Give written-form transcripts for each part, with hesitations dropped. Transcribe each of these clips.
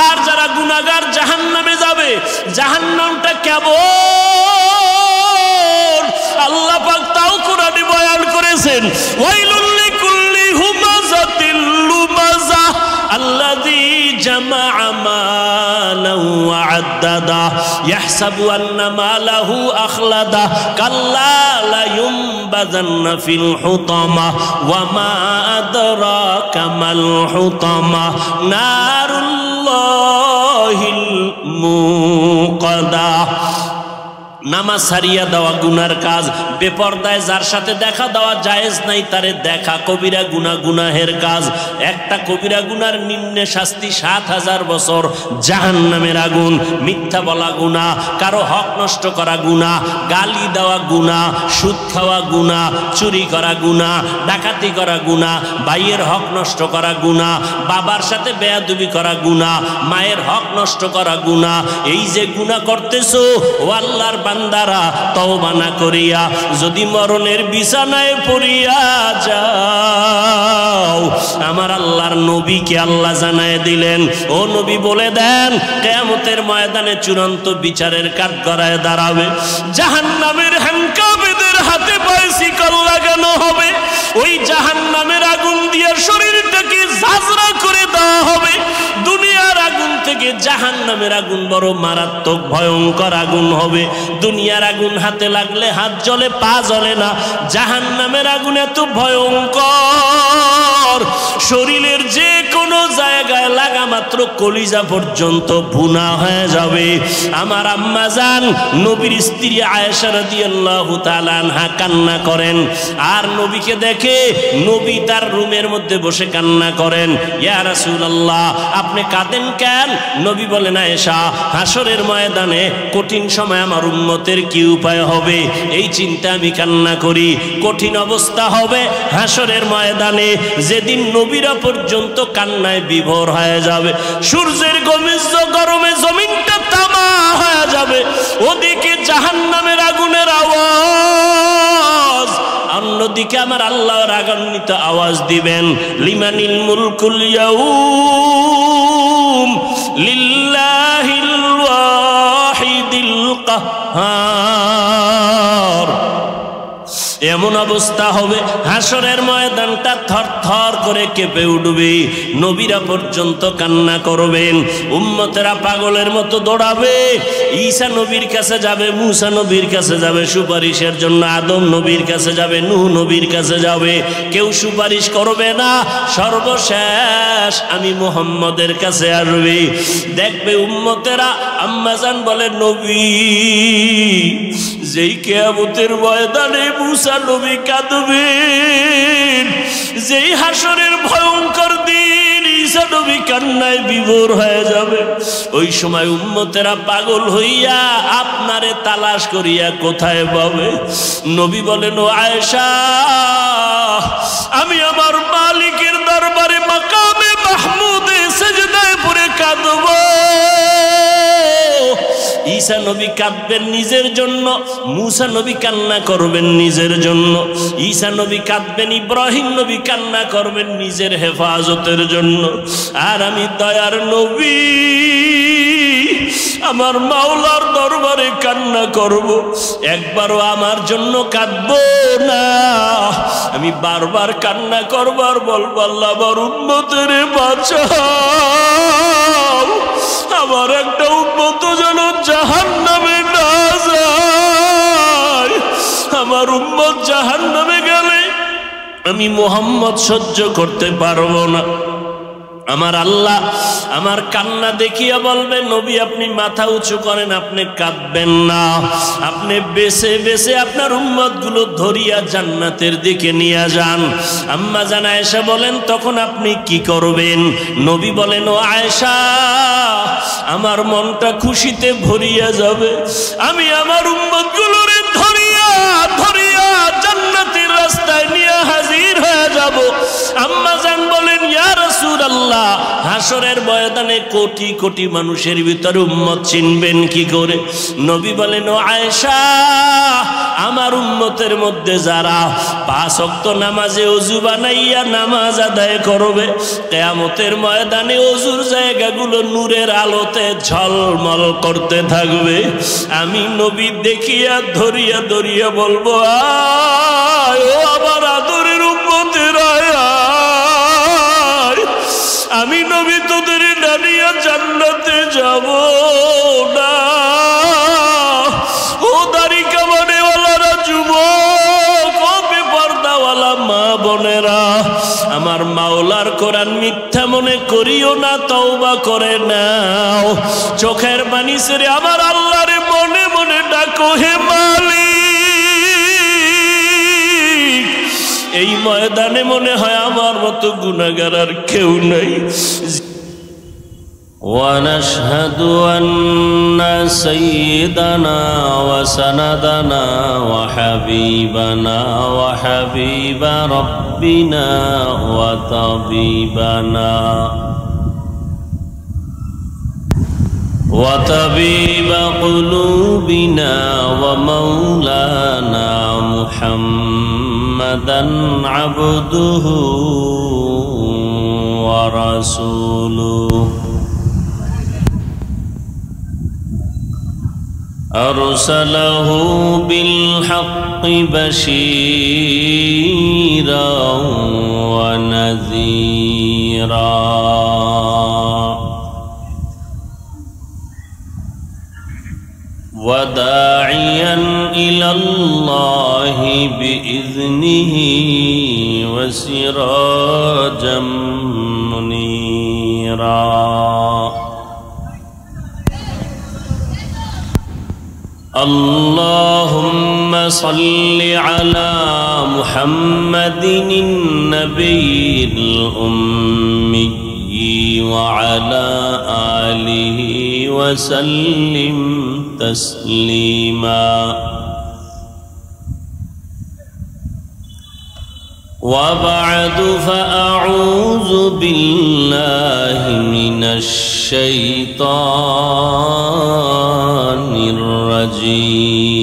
আর যারা গুনাহগার জাহান্নামে যাবে, জাহান্নামটা কেমন আল্লাহ পাক তাও কোরআনে বয়ান করেছেন। ওয়াইলুল লিকুল্লি হুমাযাতিল লুমাযা আল্লাযী জামাআ মালাহু ওয়া আদ্দাদা ইয়াহসাবু আন্না মালাহু আখলাদা কাল্লা লা ইউনবাযান্না ফিল হুতামা ওয়া মা আদরাকা মাল হুতামা নারুল্লাহিল মুকাদা। নামাজ ছাড়িয়া দেওয়া গুনার কাজ, বেপরদায় যার সাথে দেখা দেওয়া জায়েজ নাই তারে দেখা, কবিরা গুনাহ, গুনাহের কাজ। একটা কবিরা গুনার নিম্নে শাস্তি ৭,০০০ বছর জাহান্নামের আগুন। মিথ্যা বলা গুনাহ, কারো হক নষ্ট করা গুনাহ, গালি দেওয়া গুনাহ, সুদ খাওয়া গুনাহ, চুরি করা গুনাহ, ডাকাতি করা গুনাহ, ভাইয়ের হক নষ্ট করা গুনাহ, বাবার সাথে বেয়াদবি করা গুনাহ, মায়ের হক নষ্ট করা গুনাহ। এই যে গুনাহ করতেছো ও আল্লাহর বান্দারা, তওবা না করিয়া যদি মরণের বিছানায় পড়িয়া যাও, আমার আল্লাহর নবীকে আল্লাহ জানায় দিলেন, ও নবী বলে দেন কিয়ামতের ময়দানে চূড়ান্ত বিচারের কাঠগড়ায় দাঁড়াবে, জাহান্নামের হ্যান্ডকাপেদের হাতে পায়ে শিকল লাগানো হবে, ওই জাহান্নামের আগুন দিয়ে শরীরটাকে ঝাঁঝরা করে দেওয়া হবে। দুনিয়ার আগুন থেকে জাহান্নামের আগুন বড় মারাত্মক ভয়ঙ্কর আগুন হবে। দুনিয়ার আগুন হাতে লাগলে হাত জ্বলে, পা জ্বলে না, জাহান্নামের আগুন এত ভয়ঙ্কর, শরীরের যে কোনো জায়গায় লাগা মাত্র কলিজা পর্যন্ত ভুনা হয়ে যাবে। আমার আম্মা জান নবীর স্ত্রী আয়েশা রাদিয়াল্লাহু তাআলা আনহা কান্না করেন, আর নবীকে দেখে নবী তার রুমের মধ্যে বসে কান্না করেন। ইয়া রাসূলুল্লাহ, আপনি কাঁদেন কেন? নবী বলেন, আয়েশা, হাসরের ময়দানে কঠিন সময় আমার উম্মতের কি উপায় হবে এই চিন্তা আমি কান্না করি। কঠিন অবস্থা হবে হাসরের ময়দানে, যেদিন নবীরা পর্যন্ত কান্নায় বিভোর হয়ে যাবে, সূর্যের গরমে জমিনটা তামা হয়ে যাবে, ওদিকে জাহান্নামের আগুনের আওয়াজ, অন্যদিকে আমার আল্লাহ রাগান্বিত আওয়াজ দিবেন, লিমানিল মুলকুল ইয়াউম লিল্লাহিল ওয়াহিদিল কাহ্হার। এমন অবস্থা হবে হাসরের ময়দানটা থরথর করে কেঁপে উঠবে, নবীরা পর্যন্ত কান্না করবেন, উম্মতেরা পাগলের মতো দৌড়াবে, ঈসা নবীর কাছে যাবে, মুসা নবীর কাছে যাবে সুপারিশের জন্য, আদম নবীর কাছে যাবে, নূহ নবীর কাছে যাবে, কেউ সুপারিশ করবে না, সর্বশেষ আমি মুহাম্মদের কাছে আসবে। দেখবে উম্মতেরা, আম্মাজান বলে, নবী যেই কিয়ামতের ময়দানে মুসা নবী কাঁদবেন, যেই হাসরের ভয়ঙ্কর দিন ঈসা নবী কান্নায় বিভোর হয়ে যাবে, ওই সময় উম্মতেরা পাগল হইয়া আপনারে তালাশ করিয়া কোথায় পাবে? নবী বলেন, ও আয়েশা, আমি আমার মালিকের দরবারে মাকামে মাহমুদে সিজদায় পড়ে কাঁদব। ঈসা নবী কাঁদবেন নিজের জন্য, মুসা নবী কান্না করবেন নিজের জন্য, ঈসা নবী কাঁদবেন, ইব্রাহিম নবী কান্না করবেন নিজের হেফাজতের জন্য, আর আমি দয়ার নবী আমার মাওলার দরবারে কান্না করব, একবারও আমার জন্য কাঁদব না, আমি বারবার কান্না করব আর বলব, আল্লাহ আমার উম্মতের বাঁচাও, আমার একটা উম্মত যেন জাহান্নামে না যায়, আমার উম্মত জাহান্নামে গেলে আমি মুহাম্মদ সহ্য করতে পারবো না। আমার আল্লাহ আমার কান্না দেখিয়া বলবে, নবী আপনি মাথা উঁচু করেন, আপনি কাঁদবেন না, আপনি বেছে বেছে আপনার উম্মতগুলো ধরিয়া জান্নাতের দিকে নিয়ে যান। আম্মা জান আয়েশা বলেন, তখন আপনি কি করবেন? নবী বলেন, ও আয়েশা, আমার মনটা খুশিতে ভরিয়া যাবে, আমি আমার উম্মতগুলোরে ধরিয়া ধরিয়া জান্নাতের রাস্তায় নিয়ে হাজির হয়ে যাব। আম্মা জান বলেন, ইয়া রাসূলুল্লাহ, হাসরের ময়দানে কোটি কোটি মানুষের ভিতরে উম্মত চিনবেন কি করে? নবী বলেন, ও আয়েশা, আমার উম্মতের মধ্যে যারা 5 ওয়াক্ত নামাজে ওযু বানাইয়া নামাজ আদায় করবে, কিয়ামতের ময়দানে ওযুর জায়গাগুলো নূরের আলোতে ঝলমল করতে থাকবে। আমি নবী দেখিয়া ধরিয়া ধরিয়া বলবো, আয় ও আমার আদরের উম্মতেরা, আমি নবী তোদের ডানিয়া জান্নাতে যাব না। ও দাড়ি কামানেওয়ালারা, যুবক, ও বেপরদাওয়ালা মা বোনেরা, আমার মাওলার কোরআন মিথ্যা মনে করিও না, তওবা করে নাও। চোখের পানি ছেড়ে আমার আল্লাহরে মনে মনে ডাকো, হে মালিক। এই ময়দানে মনে হয় আমার মতো গুনাহগার আর কেউ নাই। ونشهد أن سيدنا وسندنا وحبيبنا وحبيب ربنا وطبيب قلوبنا ومولانا محمدا عبده ورسوله أرسله بالحق بشيرا ونذيرا وداعيا إلى الله بإذنه وسراجا منيرا اللهم صل على محمد النبي الأمي وعلى آله وسلم تسليما وبعد فأعوذ بالله من الشيطان الرجيم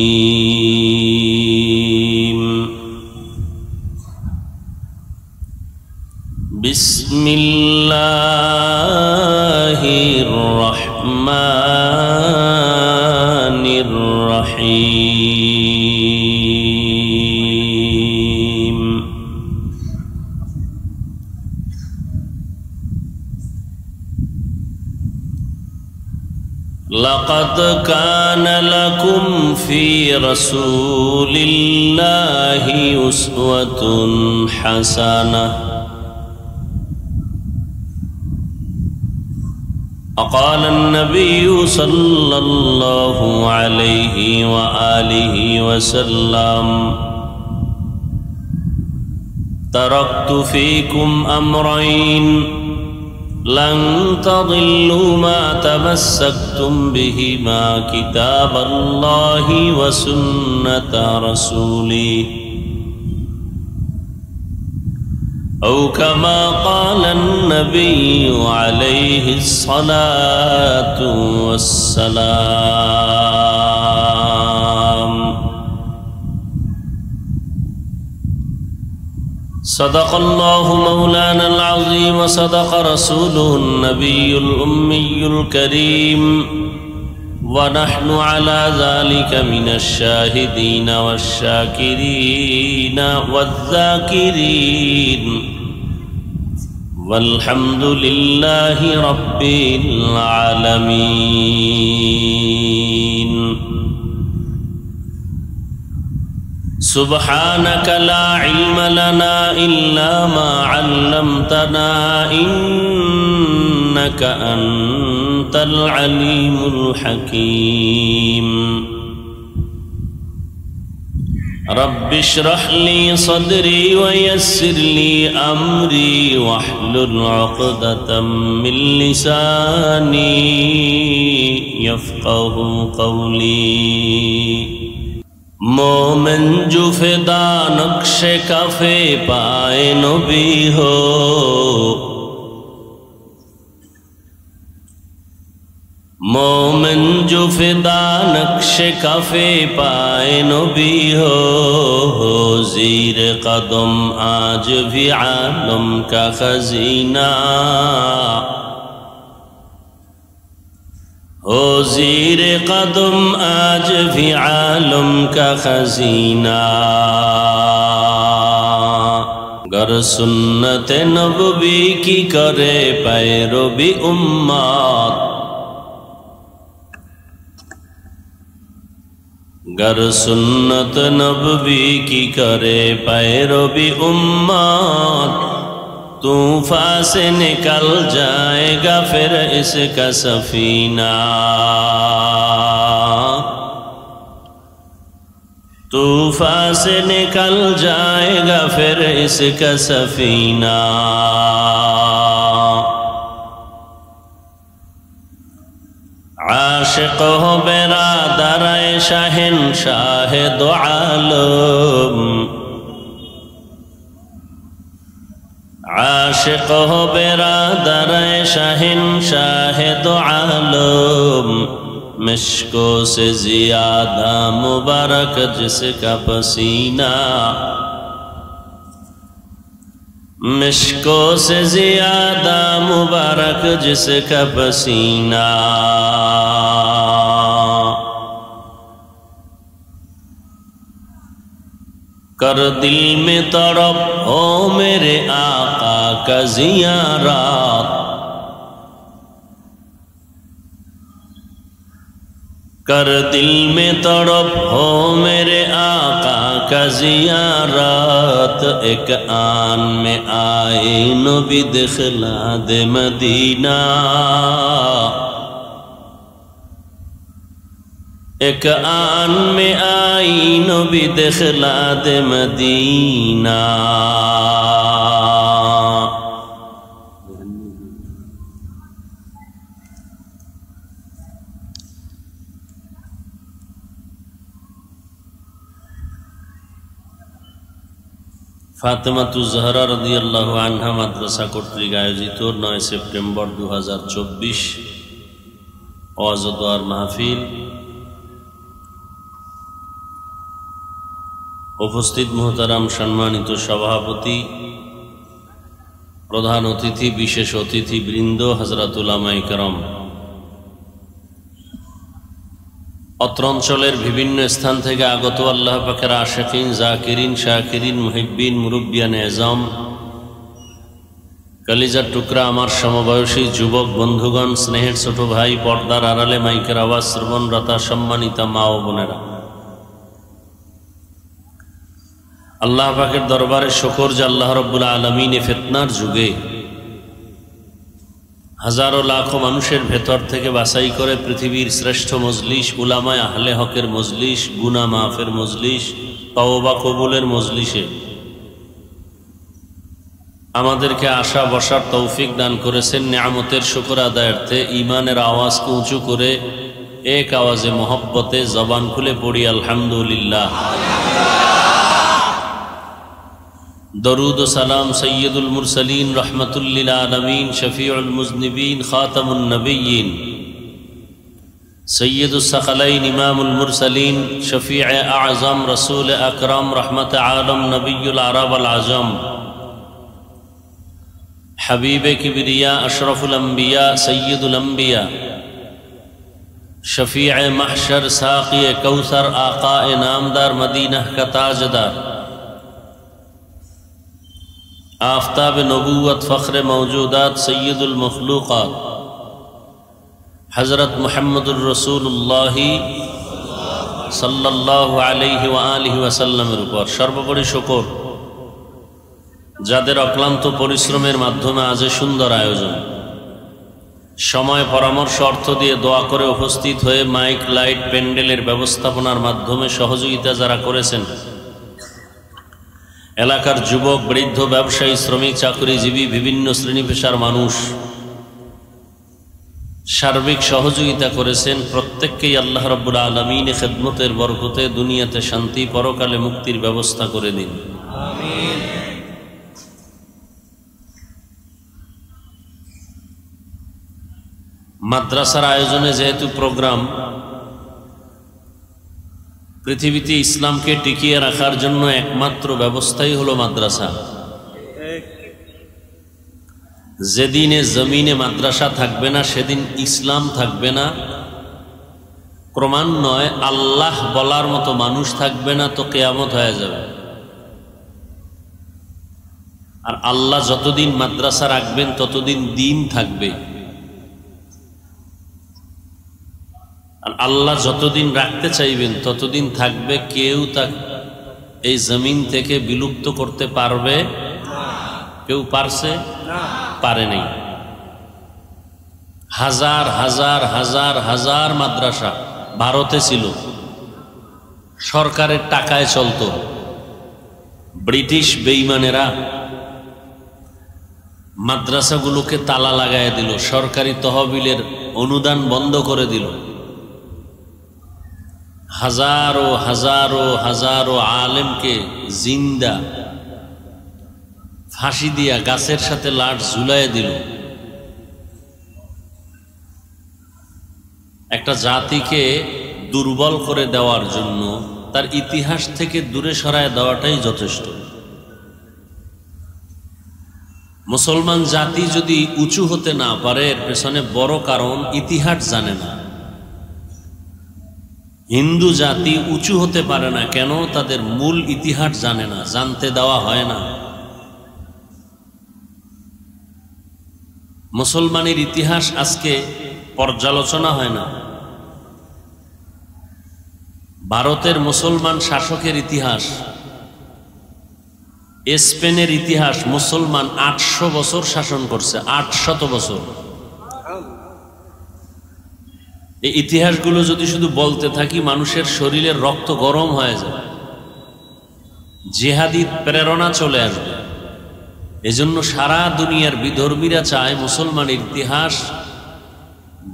بسم الله الرحمن الرحيم لقد كان لكم في رسول الله أسوة حسنة قال النبي صلى الله عليه وآله وسلم تركت فيكم أمرين لن تضلوا ما تمسكتم بهما كتاب الله وسنة رسوله أو كما قال النبي عليه الصلاة والسلام صدق الله مولانا العظيم وصدق رسوله النبي الأمي الكريم ونحن على ذلك من الشاهدين والشاكرين والذاكرين والحمد لله رب العالمين سبحانك لا علم لنا إلا ما علمتنا إنك أنت العليم الحكيم رب اشرح لي صدري ويسر لي أمري واحلل عقدة من لساني يفقه قولي مومن جو فدا نقش کفے پائے نبی ہو मोमिन जो फिदा नक्श कफे पाए नबी हो ज़ीर कदम आज भी आलम का खजीना हो ज़ीर कदम आज भी आलम का खजीना गर सुन्नत नबवी की करे पैरवी उम्मत गर सुन्नत नबवी की करे पैरवी उम्मत तूफान से निकल जाएगा फिर इसका सफीना तूफान से निकल जाएगा फिर इसका सफीना आशिक हो बेरादर शहंशाह दो आलम आशिक हो बेरादर शहंशाह दो आलम मिश्को से ज़्यादा मुबारक जिसका पसीना मिश्को से ज़्यादा मुबारक जिसका पसीना कर दिल में तड़प हो मेरे आका का ज़ियारत कर दिल में तड़प हो मेरे आका का ज़ियारत एक आन में आए नबी दिखला दे मदीना एक आन में आई नबी दिखला दे मदीना फातिमातुज़ ज़हरा রাদিয়াল্লাহু আনহা মাদ্রাসা কর্তৃক আয়োজিত 9 সেপ্টেম্বর 2024 ওয়াজ ও দোয়ার মাহফিল উপস্থিত মুহতারাম সম্মানিত সভাপতি প্রধান অতিথি বিশেষ অতিথি বৃন্দ হযরত উলামায়ে কেরাম অত্র অঞ্চলের বিভিন্ন স্থান থেকে আগত আল্লাহ পাকের আশিকিন জাকিরিন শাকিরিন মুহিব্বিন মুরব্বিয়ান এজাম কলিজার টুকরা আমার সমবয়সী যুবক বন্ধুগণ স্নেহের ছোট ভাই পর্দার আড়ালে মাইকের আওয়াজ শ্রবণরতা সম্মানিতা মা ও বোনেরা আল্লাহ পাকের দরবারে শুকর যে আল্লাহ রাব্বুল আলামিন এ ফিতনার যুগে হাজারো লাখো মানুষের ভেতর থেকে বাছাই করে পৃথিবীর শ্রেষ্ঠ মজলিস উলামায়ে আহলে হকের মজলিস গুনাহ মাফের মজলিস তওবা কবুলের মজলিসে আমাদেরকে আসা বসার তৌফিক দান করেছেন নিয়ামতের শুকর আদায়ার্থে ঈমানের আওয়াজকে উঁচু করে এক আওয়াজে মহব্বতে জবান খুলে পড়ি আলহামদুলিল্লাহ दरूद सलाम सैयदुल मुरसलीन रहमतुल लिल आलमीन शफीउल मुज़निबीन खातमुन नबिय्यीन सैयदुस सकलैन इमामुल मुरसलीन शफीअ आज़म रसूल अकरम रहमत आलम नबियुल अरब वल आजम हबीब किबरिया अशरफुल अंबिया सैयदुल अंबिया शफीअ महशर साक़ी कौसर आक़ाए नामदार मदीना का ताजदार आफ़ताब नबूवत फ़ख्र मौजूदात सैयदुल मखलूक़ात हज़रत मुहम्मदुर रसूलुल्लाह सल्लल्लाहु अलैहि व आलिहि वसल्लमेर ऊपर सर्वोपरि शुकर যাদের অক্লান্ত পরিশ্রমের মাধ্যমে আজ সুন্দর আয়োজন সময় পরামর্শ অর্থ দিয়ে দোয়া করে উপস্থিত হয়ে মাইক লাইট প্যান্ডেলের ব্যবস্থাপনার মাধ্যমে সহযোগিতা যারা করেছেন এলাকার যুবক বৃদ্ধ ব্যবসায়ী শ্রমিক চাকরিজীবী বিভিন্ন শ্রেণী পেশার মানুষ সার্বিক সহযোগিতা করেছেন প্রত্যেককেই আল্লাহ রাব্বুল আলামিন খিদমতের বরকতে দুনিয়াতে শান্তি পরকালে মুক্তির ব্যবস্থা করে দিন আমিন মাদ্রাসার আয়োজনে যেহেতু প্রোগ্রাম, পৃথিবীতে ইসলামকে টিকিয়ে রাখার জন্য একমাত্র ব্যবস্থাই হলো মাদ্রাসা। যেদিনে জমিনে মাদ্রাসা থাকবে না সেদিন ইসলাম থাকবে না, ক্রমান্বয়ে আল্লাহ বলার মতো মানুষ থাকবে না, তো কিয়ামত হয়ে যাবে। আর আল্লাহ যতদিন মাদ্রাসা রাখবেন ততদিন দিন থাকবে, আর আল্লাহ যতদিন রাখতে চাইবেন ততদিন থাকবে। কেউ তা এই জমিন থেকে বিলুপ্ত করতে পারবে? কেউ পারছে? পারে নাই। হাজার হাজার হাজার হাজার মাদ্রাসা ভারতে ছিল, সরকারের টাকায় চলত। ব্রিটিশ বেঈমানেরা মাদ্রাসাগুলোকে তালা লাগায় দিল, সরকারি তহবিলের অনুদান বন্ধ করে দিল। হাজারো হাজারো হাজারো আলেমকে জিন্দা ফাঁসি দিয়া গাছের সাথে লাট ঝুলাইয়া দিল। একটা জাতিকে দুর্বল করে দেওয়ার জন্য তার ইতিহাস থেকে দূরে সরায় দেওয়াটাই যথেষ্ট। মুসলমান জাতি যদি উঁচু হতে না পারে, এর পেছনে বড় কারণ ইতিহাস জানে না। হিন্দু জাতি উঁচু হতে পারে না কেন? তাদের মূল ইতিহাস জানে না, জানতে দেওয়া হয় না। মুসলমানের ইতিহাস আজকে পর্যালোচনা হয় না। ভারতের মুসলমান শাসকের ইতিহাস, স্পেনের ইতিহাস, মুসলমান 800 বছর শাসন করছে, 800 বছর। এই ইতিহাসগুলো যদি শুধু বলতে থাকি, মানুষের শরীরের রক্ত গরম হয়ে যায়, জিহাদি প্রেরণা চলে আসবে। এজন্য সারা দুনিয়ার বিধর্মীরা চায় মুসলমানের ইতিহাস,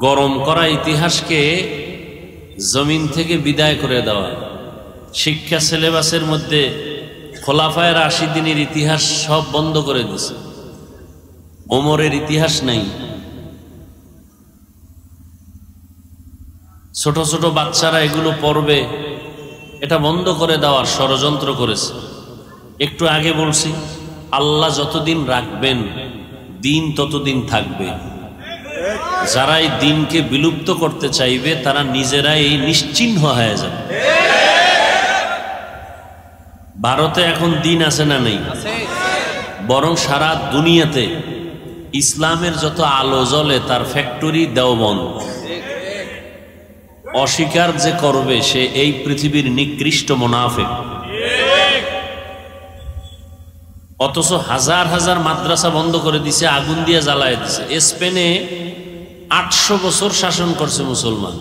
গরম করা ইতিহাসকে জমিন থেকে বিদায় করে দেওয়া। শিক্ষা সিলেবাসের মধ্যে খোলাফায়ে রাশিদিনের ইতিহাস সব বন্ধ করে দিছে, ওমরের ইতিহাস নাই। ছোট ছোট বাচ্চারা এগুলো পড়বে, এটা বন্ধ করে দেওয়ার ষড়যন্ত্র করেছে। একটু আগে বলছি, আল্লাহ যতদিন রাখবেন দিন ততদিন থাকবে। যারা এই দিনকে বিলুপ্ত করতে চাইবে তারা নিজেরাই নিশ্চিহ্ন হয়ে যাবে। ভারতে এখন দিন আছে না নেই? বরং সারা দুনিয়াতে ইসলামের যত আলো জ্বলে তার ফ্যাক্টরি দেওবন্দ। অস্বীকার যে করবে সে এই পৃথিবীর নিকৃষ্ট মুনাফিক। অথচ হাজার হাজার মাদ্রাসা বন্ধ করে দিছে, আগুন দিয়ে জ্বালায় দিছে। স্পেনে 800 বছর শাসন করছে মুসলমান।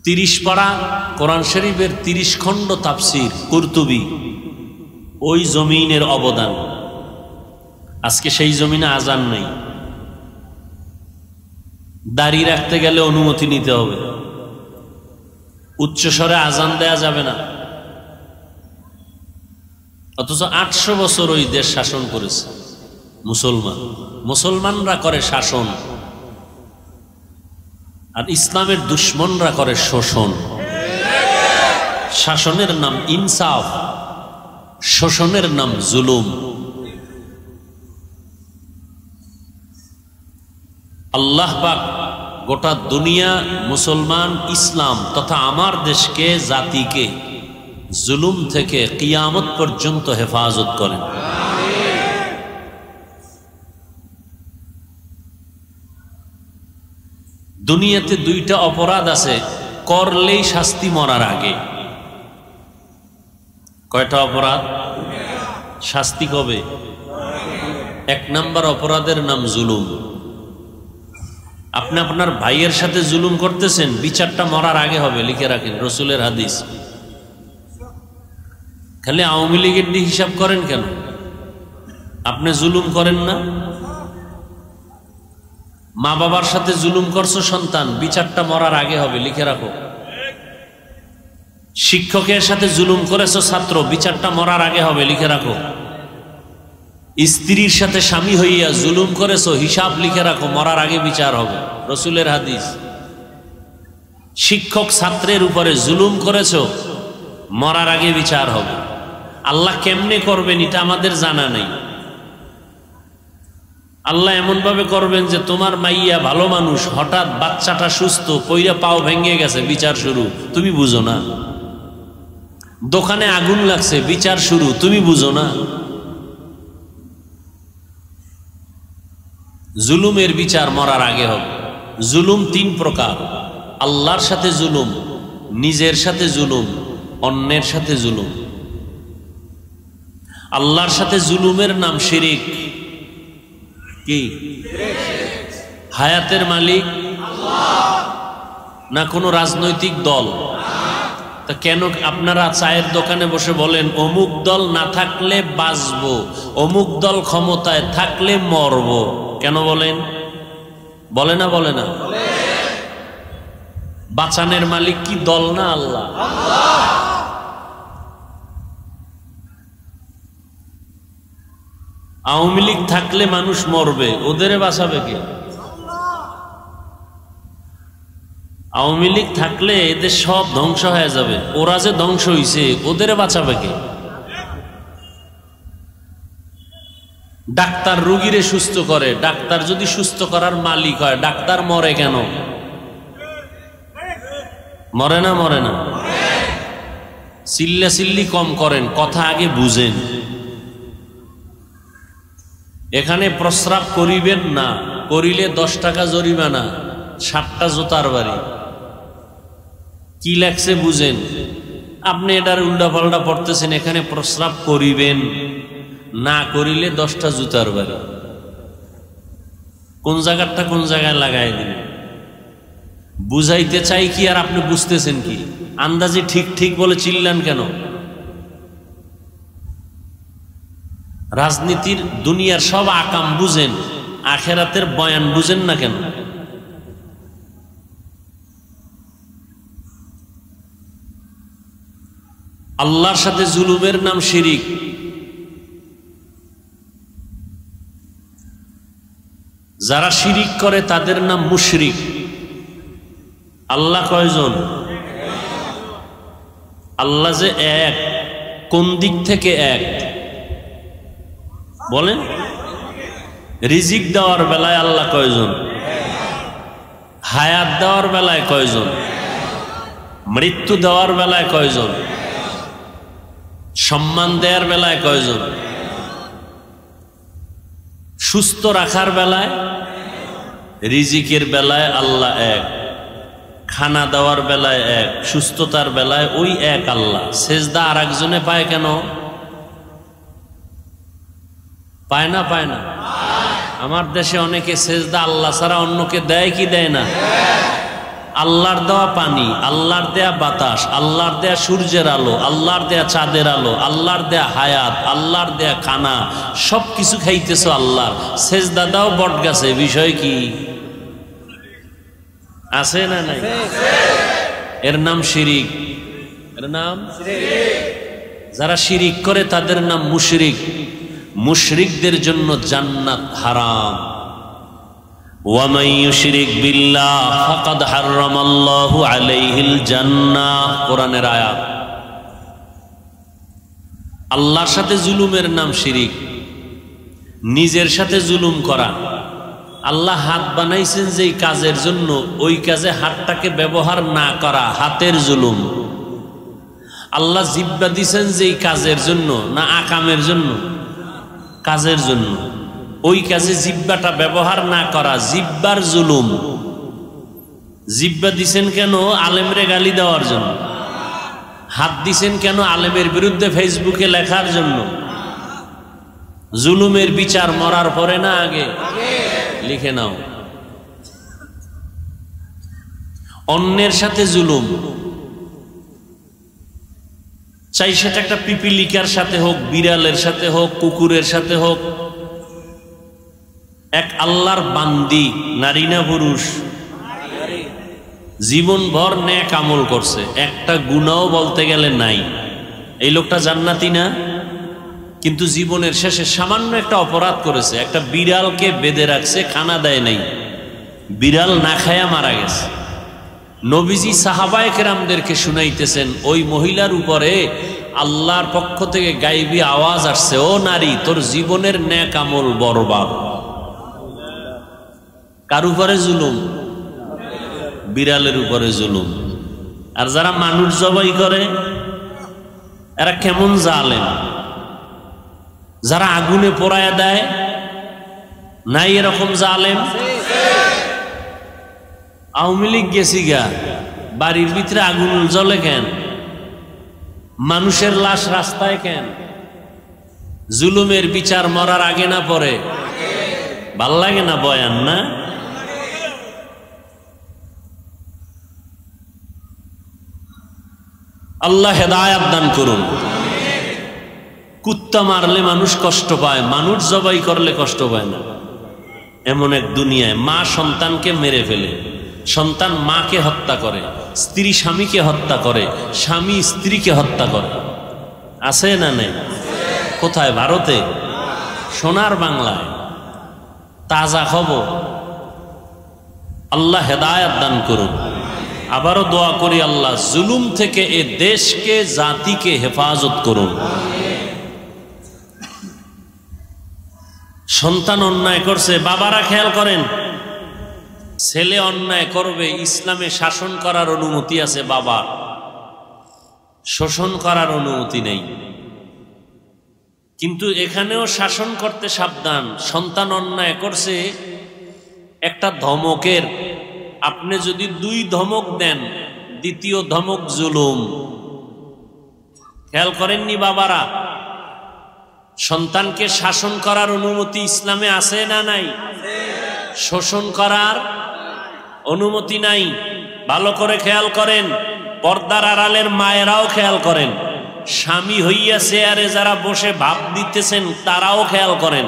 30 পারা কোরআন শরীফের 30 খণ্ড তাফসির কুরতুবী, ওই জমিনের অবদান। আজকে সেই জমিনে আজান নেই, দাড়ি রাখতে গেলে অনুমতি নিতে হবে, উচ্চস্বরে আজান দেয়া যাবে না। অথচ 800 বছর ওই দেশ শাসন করেছে মুসলমান। মুসলমানরা করে শাসন, আর ইসলামের দুশ্মনরা করে শোষণ। শাসনের নাম ইনসাফ, শোষণের নাম জুলুম। আল্লাহ পাক গোটা দুনিয়া, মুসলমান, ইসলাম তথা আমার দেশকে, জাতিকে জুলুম থেকে কিয়ামত পর্যন্ত হেফাজত করেন। দুনিয়াতে দুইটা অপরাধ আছে, করলেই শাস্তি মরার আগে। কয়টা অপরাধ? শাস্তি কবে? 1 নম্বর অপরাধের নাম জুলুম। আপনি আপনার ভাইয়ের সাথে জুলুম করতেছেন, বিচারটা মরার আগে হবে, লিখে রাখেন, রসুলের হাদিস। খালি আওয়ামী লীগের দিয়ে হিসাব করেন কেন? আপনি জুলুম করেন না? মা বাবার সাথে জুলুম করছো সন্তান, বিচারটা মরার আগে হবে, লিখে রাখো। শিক্ষকের সাথে জুলুম করেছো ছাত্র, বিচারটা মরার আগে হবে, লিখে রাখো। স্ত্রীর সাথে স্বামী হইয়া জুলুম করেছো, হিসাব লিখে রাখো, মরার আগে বিচার হবে, রসুলের হাদিস। শিক্ষক ছাত্রের উপরে জুলুম করেছো, মরার আগে বিচার হবে। আল্লাহ কেমনে করবেন এটা আমাদের জানা নেই। আল্লাহ এমন ভাবে করবেন যে তোমার মাইয়া ভালো মানুষ, হঠাৎ বাচ্চাটা সুস্থ, পইরা পাও ভেঙে গেছে, বিচার শুরু, তুমি বুঝো না। দোকানে আগুন লাগছে, বিচার শুরু, তুমি বুঝো না। জুলুমের বিচার মরার আগে হবে। জুলুম তিন প্রকার: আল্লাহর সাথে জুলুম, নিজের সাথে জুলুম, অন্যের সাথে জুলুম। আল্লাহর সাথে জুলুমের নাম শিরিক। কি? হায়াতের মালিক না কোনো রাজনৈতিক দল? তা কেন আপনারা চায়ের দোকানে বসে বলেন অমুক দল না থাকলে বাঁচবো, অমুক দল ক্ষমতায় থাকলে মরবো? কেন বলেন? বলে না? বলে না? বাঁচানের মালিক কি দল না আল্লাহ? আওয়ামী লীগ থাকলে মানুষ মরবে, ওদের বাঁচাবে কে? আওয়ামী লীগ থাকলে এদের সব ধ্বংস হয়ে যাবে, ওরা যে ধ্বংস হইছে ওদের বাঁচাবে কে? ডাক্তার রোগীরে সুস্থ করে, ডাক্তার যদি সুস্থ করার মালিক হয়, ডাক্তার মরে কেন? মরে না? মরে না? চিল্লা চিল্লি কম করেন, কথা আগে বুঝেন। এখানে প্রস্রাব করিবেন না, করিলে 10 টাকা জরিমানা, 7টা জুতার বাড়ি। কি লাগছে বুঝেন? আপনি এটার উল্টা পাল্টা পড়তেছেন। এখানে প্রস্রাব করিবেন না, করিলে 10টা জুতার বাড়ি। কোন জায়গাটা কোন জায়গায় লাগাই দিন? বুঝাইতে চাই কি আর আপনি বুঝতেছেন কি? আন্দাজে ঠিক ঠিক বলে চিল্লান কেন? রাজনীতির দুনিয়ার সব আকাম বুঝেন, আখেরাতের বয়ান বুঝেন না কেন? আল্লাহর সাথে জুলুমের নাম শিরিক। যারা শিরিক করে তাদের নাম মুশরিক। আল্লাহ কয়জন? আল্লাহ যে এক, কোন দিক থেকে এক বলেন? রিজিক দেওয়ার বেলায় আল্লাহ কয়জন? হায়াত দেওয়ার বেলায় কয়জন? মৃত্যু দেওয়ার বেলায় কয়জন? সম্মান দেওয়ার বেলায় কয়জন? সুস্থ রাখার বেলায়, রিজিকের বেলায় আল্লাহ এক, খানা দেওয়ার বেলায় এক, সুস্থতার বেলায় ওই এক আল্লাহ। সেজদা আর একজনে পায় কেন? পায় না? পায় না? আমার দেশে অনেকে সেজদা আল্লাহ ছাড়া অন্যকে দেয় কি দেয় না? আল্লাহর দেওয়া পানি, আল্লাহর দেয়া বাতাস, আল্লাহর দেয়া সূর্যের আলো, আল্লাহর দেয়া চাঁদের আলো, আল্লাহর দেয়া হায়াত, আল্লাহর দেয়া খানা, সব কিছু খাইতেছো আল্লাহর। সেজদা দাও বট গাছে, বিষয় কি? আছে না নাই? এর নাম শিরিক। এর নাম যারা শিরিক করে তাদের নাম মুশরিক। মুশরিকদের জন্য জান্নাত হারাম। ওয়ামান ইউশরিক বিল্লাহ ফাকাদ হারামাল্লাহু আলাইহিল জান্নাহ, কোরআনের আয়াত। আল্লাহর সাথে জুলুমের নাম শিরিক। নিজের সাথে জুলুম করা। আল্লাহ হাত বানাইছেন যেই কাজের জন্য, ওই কাজে হাতটাকে ব্যবহার না করা হাতের জুলুম। আল্লাহ জিহ্বা দিছেন যেই কাজের জন্য, না আকামের জন্য? কাজের জন্য। ওই কাজে জিহ্বাটা ব্যবহার না করা জিহ্বার জুলুম। জিহ্বা দিছেন কেন? আলেমরে গালি দেওয়ার জন্য। হাত দিছেন কেন? আলেমের বিরুদ্ধে ফেসবুকে লেখার জন্য। জুলুমের বিচার মরার পরে না আগে? লিখে নাও। অন্যের সাথে জুলুম, চাই সেটা একটা পিপিলিকার সাথে হোক, বিড়ালের সাথে হোক, কুকুরের সাথে হোক। এক আল্লাহর বান্দি, নারী না পুরুষ, জীবনভর নেক আমল করছে, একটা গুনাহ বলতে গেলে নাই, এই লোকটা জান্নাতি না? কিন্তু জীবনের শেষে সামান্য একটা অপরাধ করেছে, একটা বিড়ালকে বেঁধে রাখছে, খানা দেয় নাই, বিড়াল না খায়া মারা গেছে। নবীজি সাহাবায়ে কেরামদেরকে শুনাইতেছেন, ওই মহিলার উপরে আল্লাহর পক্ষ থেকে গাইবী আওয়াজ আসছে, ও নারী, তোর জীবনের নেক আমল বরবাদ। কার উপরে জুলুম? বিড়ালের উপরে জুলুম। আর যারা মানুষ জবাই করে এরা কেমন জালেম। যারা আগুনে পোড়ায়া দেয়, নাই এরকম জালেম? আওয়ামী লীগ গেছি গা, বাড়ির ভিতরে আগুন জ্বলে কেন? মানুষের লাশ রাস্তায় কেন? জুলুমের বিচার মরার আগে না পরে? ভাল লাগে না বয়ান? না, আল্লাহ হেদায়াত দান করুন। কুত্তা মারলে মানুষ কষ্ট পায়, মানুষ জবাই করলে কষ্ট পায় না। এমন এক দুনিয়ায় মা সন্তানকে মেরে ফেলে, সন্তান মাকে হত্যা করে, স্ত্রী স্বামীকে হত্যা করে, স্বামী স্ত্রীকে হত্যা করে। আছে না নেই? কোথায়? ভারতে, সোনার বাংলায়, তাজা খবর। আল্লাহ হেদায়াত দান করুন। আবারও দোয়া করি, আল্লাহ জুলুম থেকে এ দেশকে, জাতিকে হেফাজত করুন। সন্তান অন্যায় করছে, বাবারা খেয়াল করেন, ছেলে অন্যায় করবে, ইসলামে শাসন করার অনুমতি আছে, বাবা শোষণ করার অনুমতি নেই। কিন্তু এখানেও শাসন করতে সাবধান। সন্তান অন্যায় করছে, একটা ধমকের, আপনি যদি 2 ধমক দেন, দ্বিতীয় ধমক জুলুম। খেয়াল করেননি বাবারা? সন্তানকে শাসন করার অনুমতি ইসলামে আছে না নাই? শোষণ করার অনুমতি নাই। ভালো করে খেয়াল করেন, পর্দার আড়ালের মায়েরাও খেয়াল করেন, স্বামী হইয়া চেয়ারে যারা বসে ভাব দিতেছেন তারাও খেয়াল করেন,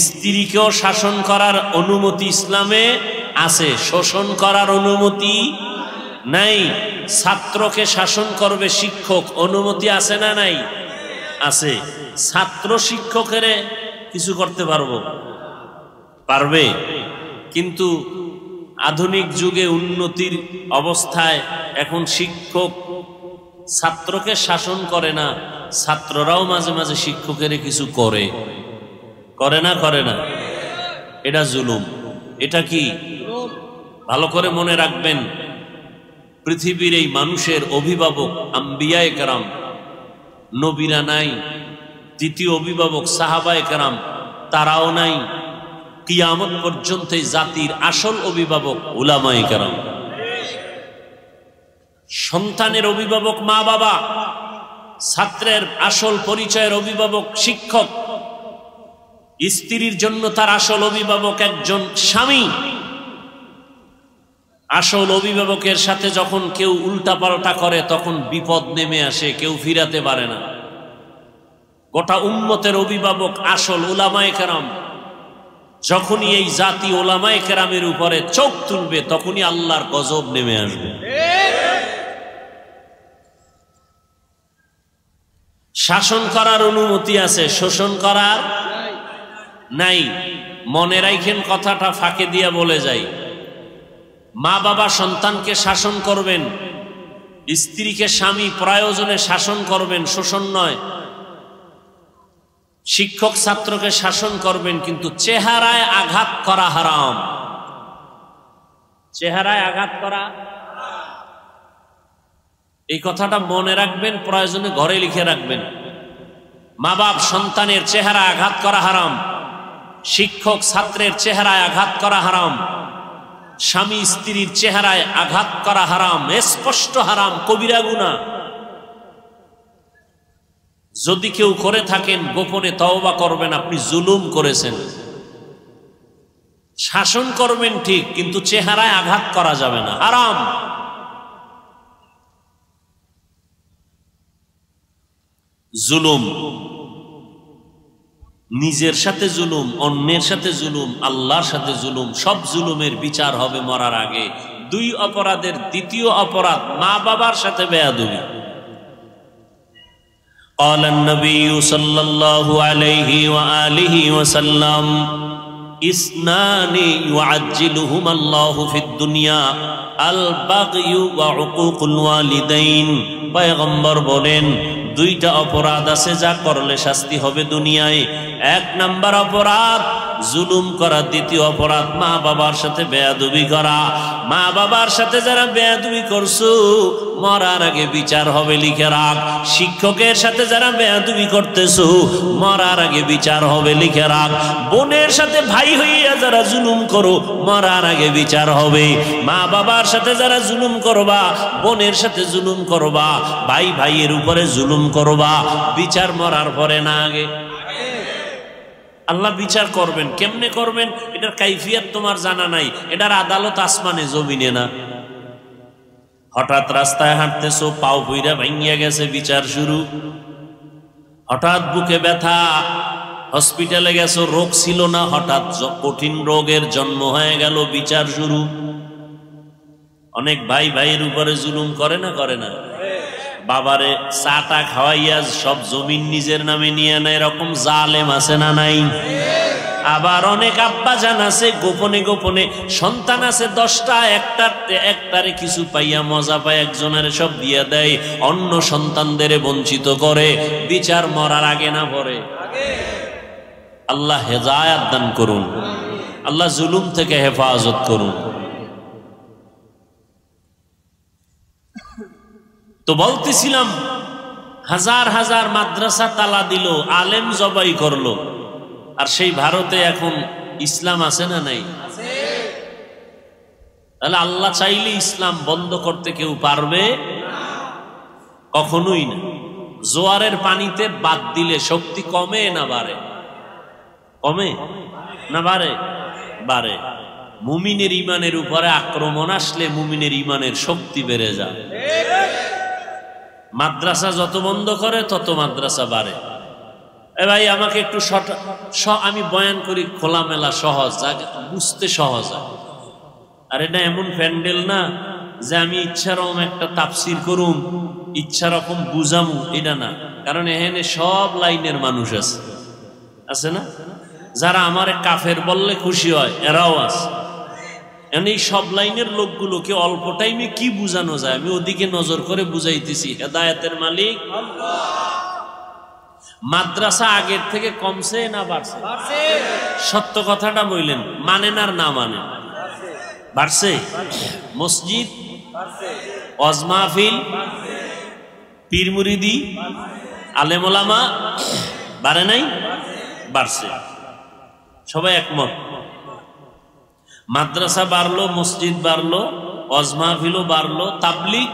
স্ত্রীকেও শাসন করার অনুমতি ইসলামে আছে, শোষণ করার অনুমতি নাই। ছাত্রকে শাসন করবে শিক্ষক, অনুমতি আছে না নাই? আছে। ছাত্র শিক্ষকের কিছু করতে পারবে? কিন্তু আধুনিক যুগে উন্নতির অবস্থায় এখন শিক্ষক ছাত্রকে শাসন করে না, ছাত্ররাও মাঝে মাঝে শিক্ষকের কিছু করে না? এটা জুলুম। এটা কি? ভালো করে মনে রাখবেন, পৃথিবীর এই মানুষের অভিভাবক আম্বিয়ায়ে কেরাম, নবীরা নাই, দ্বিতীয় অভিভাবক সাহাবায়ে কেরাম তারাও নাই, কিয়ামত পর্যন্ত এই জাতির আসল অভিভাবক উলামায়ে কেরাম। সন্তানের অভিভাবক মা বাবা, ছাত্রের আসল পরিচয়ের অভিভাবক শিক্ষক, স্ত্রীর জন্য তার আসল অভিভাবক একজন স্বামী। আসল অভিভাবকের সাথে যখন কেউ উল্টাপাল্টা করে তখন বিপদ নেমে আসে, কেউ ফিরাতে পারে না। গোটা উম্মতের অভিভাবক আসল উলামায়ে কেরাম। যখনই এই জাতি উলামায়ে কেরামের উপরে চোখ তুলবে তখনই আল্লাহর গজব নেমে আসবে। শাসন করার অনুমতি আছে, শোষণ করার নাই। মনে রাখেন, কথাটা ফাঁকে দিয়া বলে যাই, মা বাবা সন্তানকে শাসন করবেন, স্ত্রীকে স্বামী প্রয়োজনে শাসন করবেন, শোষণ নয়। শিক্ষক ছাত্রকে শাসন করবেন, কিন্তু চেহারায় আঘাত করা হারাম। চেহারায় আঘাত করা, এই কথাটা মনে রাখবেন, প্রয়োজনে ঘরে লিখে রাখবেন। মা বাপ সন্তানের চেহারায় আঘাত করা হারাম, শিক্ষক ছাত্রের চেহারায় আঘাত করা হারাম, স্বামী স্ত্রীর চেহারায় আঘাত করা হারাম, স্পষ্ট হারাম, কবিরা গুনাহ। যদি কেউ করে থাকেন গোপনে তওবা করবেন, আপনি জুলুম করেছেন। শাসন করবেন ঠিক, কিন্তু চেহারায় আঘাত করা যাবে না, হারাম। জুলুম, নিজের সাথে জুলুম, অন্যের সাথে জুলুম, আল্লাহর সাথে জুলুম, সব জুলুমের বিচার হবে মরার আগে। 2 অপরাধের দ্বিতীয় অপরাধ মা বাবার সাথে বেয়াদবি। قال النبي صلى الله عليه وآله وسلم اثنان يعجلهما الله في الدنيا البغي وعقوق الوالدين পয়গম্বর বলেন দুইটা অপরাধ আছে যা করলে শাস্তি হবে দুনিয়ায়। এক নাম্বার অপরাধ জুলুম করা, দ্বিতীয় অপরাধ মা বাবার সাথে বেয়াদবি করা। মা বাবার সাথে যারা বেয়াদবি করছো মরার আগে বিচার হবে, লিখে রাখ। শিক্ষকের সাথে যারা বেয়াদবি করতেছো মরার আগে বিচার হবে, লিখে রাখ। বোনের সাথে ভাই হইয়া যারা জুলুম করো মরার আগে বিচার হবে। মা বাবার সাথে যারা জুলুম করবা, বোনের সাথে জুলুম করবা, ভাই ভাইয়ের উপরে জুলুম করবা, বিচার মরার পরে না আগে। আল্লাহ বিচার করবেন, কেমনে করবেন এটার কাইফিয়ত তোমার জানা নাই। এটার আদালত আসমানে জমিনে না। হঠাৎ রাস্তায় হাঁটতেছো, পাও পইরা ভাঙিয়া গেছে, বিচার শুরু। হঠাৎ বুকে ব্যথা, হসপিটালে গেছো, রোগ ছিল না, হঠাৎ কঠিন রোগের জন্ম হয়ে গেল, বিচার শুরু। অনেক ভাই ভাইয়ের উপরে জুলুম করে না, করে না? বাবারে চাটা খাওয়াইয়া সব জমিন নিজের নামে নিয়ে নেয়, এরকম জালেম আছে না নাই? আবার অনেক আব্বা জান আছে গোপনে গোপনে, সন্তান আছে 10টা, একটারে কিছু পাইয়া মজা পায়, একজনের সব দিয়ে দেয়, অন্য সন্তানদের বঞ্চিত করে। বিচার মরার আগে না পরে? আল্লাহ হেদায়াত দান করুন, আল্লাহ জুলুম থেকে হেফাজত করুন। তো বলতেছিলাম হাজার হাজার মাদ্রাসা তালা দিল, আলেম জবাই করলো, আর সেই ভারতে এখন ইসলাম আছে না নাই? তাহলে আল্লাহ চাইলে ইসলাম বন্ধ করতে কেউ পারবে? কখনোই না। জোয়ারের পানিতে বাদ দিলে শক্তি কমে না বাড়ে? কমে না বাড়ে? বাড়ে। মুমিনের ইমানের উপরে আক্রমণ আসলে মুমিনের ইমানের শক্তি বেড়ে যায়। মাদ্রাসা যত বন্ধ করে তত মাদ্রাসা বাড়ে। এ ভাই আমাকে একটু আমি বয়ান করি খোলামেলা, সহজ, বুঝতে সহজ। আর এটা এমন প্যান্ডেল না যে আমি ইচ্ছারকম একটা তাফসির করুম, ইচ্ছা রকম বুঝামু, এটা না। কারণ এখানে সব লাইনের মানুষ আছে, আছে না? যারা আমারে কাফের বললে খুশি হয় এরাও আছে। এই সব লাইনের লোকগুলোকে অল্প টাইমে কি বুঝানো যায় আমি ওদিকে নজর করে বুঝাইতেছি। হেদায়েতের মালিক আল্লাহ। মাদ্রাসা আগের থেকে কমছে না বাড়ছে? সত্য কথাটা বললেন, মানেন আর না মানেন? বাড়ছে। মসজিদ, ওয়াজ মাহফিল, পীর মুরিদি, আলেম ওলামা বাড়ে নাই? বাড়ছে। সবাই একমত। মাদ্রাসা বাড়লো, মসজিদ বাড়লো, ওয়াজ মাহফিলও বাড়লো, তাবলীগ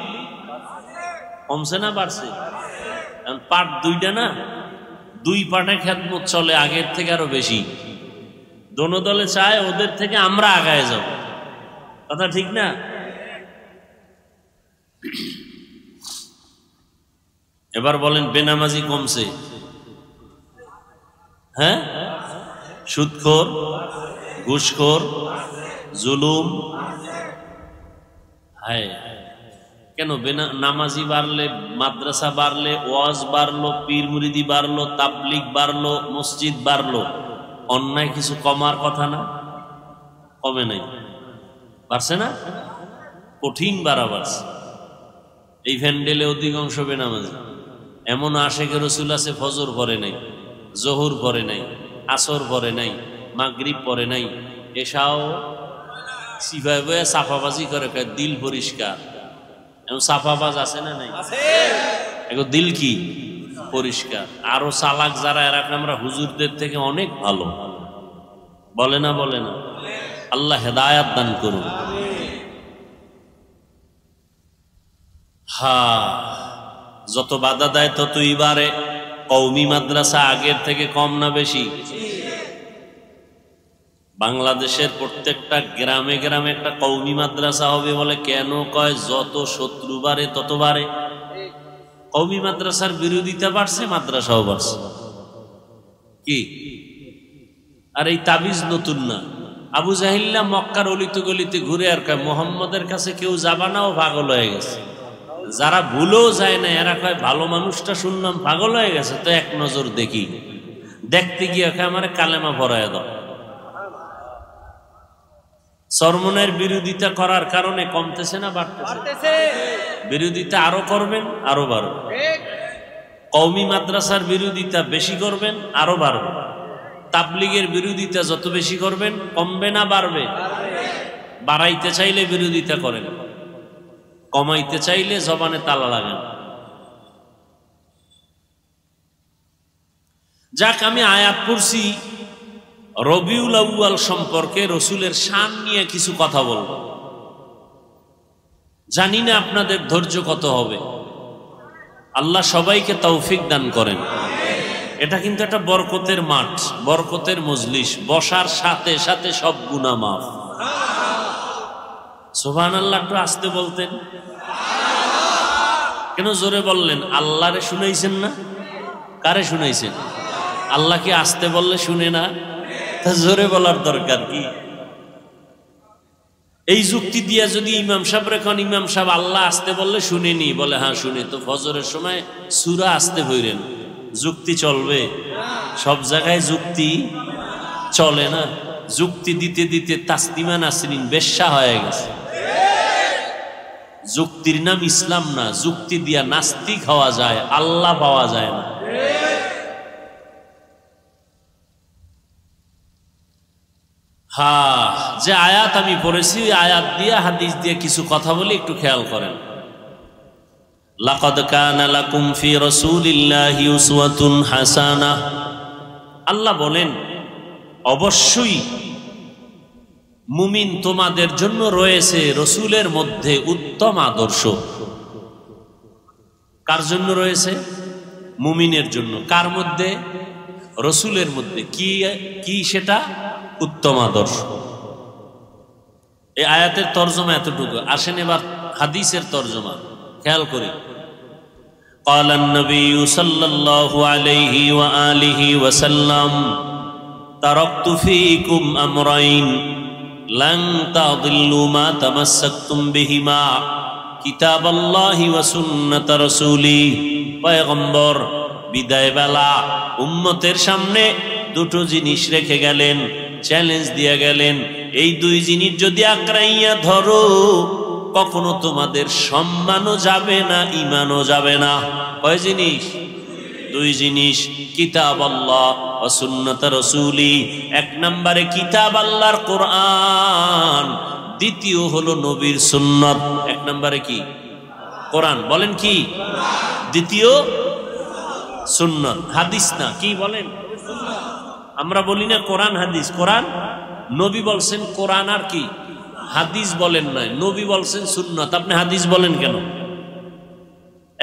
কমছে না বাড়ছে? পাঠ দুইটা না, 2 পাঠে খেদমত চলে আগের থেকে আরো বেশি। দোনো দলে চায় ওদের থেকে আমরা আগায় যাব, কথা ঠিক না? এবার বলেন বেনামাজি কমছে? হ্যাঁ, সুদখোর, ঘুষখোর, জুলুম। হায়, কেন নামাজি বাড়লে, মাদ্রাসা বাড়লে, ওয়াজ বাড়লো, পীর মুরিদি বাড়লো, তাবলীগ বাড়লো, মসজিদ বাড়লো, অন্যায় কিছু কমার কথা না? কমে নাই, বাড়ছে না? কঠিন বাড়া বাড়ছে। এই প্যান্ডেলে অধিকাংশ বেনামাজি। এমন আশেকে রসুল আছে ফজর পড়ে নাই, জোহর পড়ে নাই, আসর পড়ে নাই, মাগরিব পড়ে নাই, এসাও সিফাই বয়ে সাফাবাজি করে, দিল পরিষ্কার। এমন সাফাবাজ আছে না নাই? এখন দিল কি পরিষ্কার। আরো চালাক যারা, এরকম আমরা হুজুরদের থেকে অনেক ভালো। বলে না? বলে না? আল্লাহ হেদায়াত দান করুন। হ্যাঁ, যত বাধা দেয় ততই বাড়ে। কওমি মাদ্রাসা আগের থেকে কম না বেশি? বাংলাদেশের প্রত্যেকটা গ্রামে গ্রামে একটা কওমি মাদ্রাসা হবে বলে কেন কয়? যত শত্রু বাড়ে তত বাড়ে। কওমি মাদ্রাসার বিরোধিতা বাড়ছে, মাদ্রাসাও বাড়ছে। কি? আর এই তাবিজ নতুন না। আবু জাহিল্লা মক্কার অলিতে গলিতে ঘুরে আর কয় মোহাম্মদের কাছে কেউ যাবা না, ও পাগল হয়ে গেছে। যারা ভুলেও যায় না এরা কয় ভালো মানুষটা শুনলাম পাগল হয়ে গেছে, তো এক নজর দেখি। দেখতে গিয়ে আমার কালেমা পড়ায় দাও। চরমনের বিরোধিতা করার কারণে কমতেছে না বাড়তেছে? বিরোধিতা আরো করবেন, আরো বাড়বে। কওমি মাদ্রাসার বিরোধিতা বেশি করবেন, আরো বাড়বে। তাবলিগের বিরোধিতা যত বেশি করবেন কমবে না বাড়বে? বাড়াইতে চাইলে বিরোধিতা করেন, কমাইতে চাইলে জবানে তালা লাগান। যাক, আমি আয়াত পড়ছি রবিউল আউয়াল সম্পর্কে, রসুলের শান নিয়ে কিছু কথা বলবো। জানি না আপনাদের ধৈর্য কত হবে। আল্লাহ সবাইকে তৌফিক দান করেন। এটা কিন্তু একটা বরকতের মাঠ, বরকতের মজলিস, বসার সাথে সাথে সব গুনাহ মাফ। সুবহানাল্লাহ। একটু আসতে বলতেন কেন? জোরে বললেন। আল্লাহরে শুনাইছেন না? কারে শুনাইছেন? আল্লাহকে আসতে বললে শুনে না? তা জোরে বলার দরকার কি? এই যুক্তি দিয়া যদি ইমাম সাহেব রেখন, ইমাম সাহেব আল্লাহ আসতে বললে শুনেনি, বলে হ্যাঁ শুনে, তো ফজরের সময় সূরা আসতে হইলেন, যুক্তি চলবে? সব জায়গায় যুক্তি চলে না। যুক্তি দিতে দিতে তাসলিমা নাসরিন বেশ্যা হয়ে গেছে। যুক্তির নাম ইসলাম না। যুক্তি দিয়া নাস্তিক হওয়া যায়, আল্লাহ পাওয়া যায় না। হ্যাঁ, যে আয়াত আমি পড়েছি ওই আয়াত দিয়ে হাদিস দিয়ে কিছু কথা বলি, একটু খেয়াল করেন। লাকাদ কানা লাকুম ফি রাসূলিল্লাহি উসওয়াতুন হাসানাহ। আল্লাহ বলেন অবশ্যই মুমিন তোমাদের জন্য রয়েছে রসুলের মধ্যে উত্তম আদর্শ। কার জন্য রয়েছে? মুমিনের জন্য। কার মধ্যে? রসুলের মধ্যে। কি সেটা? উত্তম আদর্শ। এই আয়াতের তর্জমা এতটুকু। আসেন এবার হাদিসের তর্জমা খেয়াল করি। قال النبي صلى الله عليه وآله وسلم تركت فيكم أمرين لن تضلوا ما تمسكتم بهما كتاب الله وسنة رسوله। পয়গম্বর বিদায় বেলা উম্মতের সামনে দুটো জিনিস রেখে গেলেন, চ্যালেঞ্জ দিয়ে গেলেন, এই দুই জিনিস যদি আঁকড়াইয়া ধরো কখনো তোমাদের সম্মানও যাবে না, ঈমানও যাবে না। কয় জিনিস? দুই জিনিস। কিতাব আল্লাহ ওয়া সুন্নাত রাসূলি। এক নম্বরে কিতাব আল্লাহর কোরআন, দ্বিতীয় হলো নবীর সুন্নাত। এক নম্বরে কি? কোরআন। বলেন কি? দ্বিতীয় সুন্নাত, হাদিস না। কি বলেন? আমরা বলি না কোরআন হাদিস। কোরআন নবী বলছেন, কোরআন আর কি হাদিস বলেন নাই। নবী বলছেন সুন্নাত, আপনি হাদিস বলেন কেন?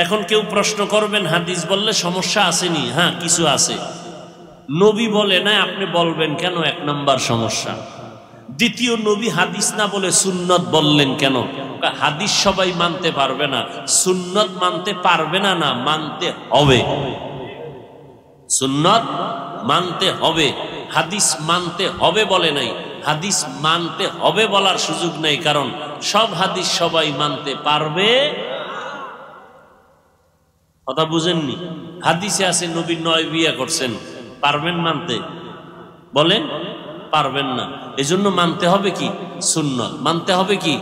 এখন কেউ প্রশ্ন করবেন হাদিস বললে সমস্যা আসেনি? হ্যাঁ, কিছু আছে। নবী বলে না, আপনি বলবেন কেন? এক নাম্বার সমস্যা। দ্বিতীয়, নবী হাদিস না বলে সুন্নত বললেন কেন? হাদিস সবাই মানতে পারবে না, সুন্নত মানতে পারবে না। না, মানতে হবে। সুন্নত মানতে হবে, হাদিস মানতে হবে বলে নাই। হাদিস মানতে হবে বলার সুযোগ নেই, কারণ সব হাদিস সবাই মানতে পারবে। কথা বুঝেননি? হাদিসে আছে নবী 9 বিয়ে করছেন, পারবেন মানতে? বলেন পারবেন না। এজন্য মানতে হবে কি? সুন্নত। মানতে হবে কি?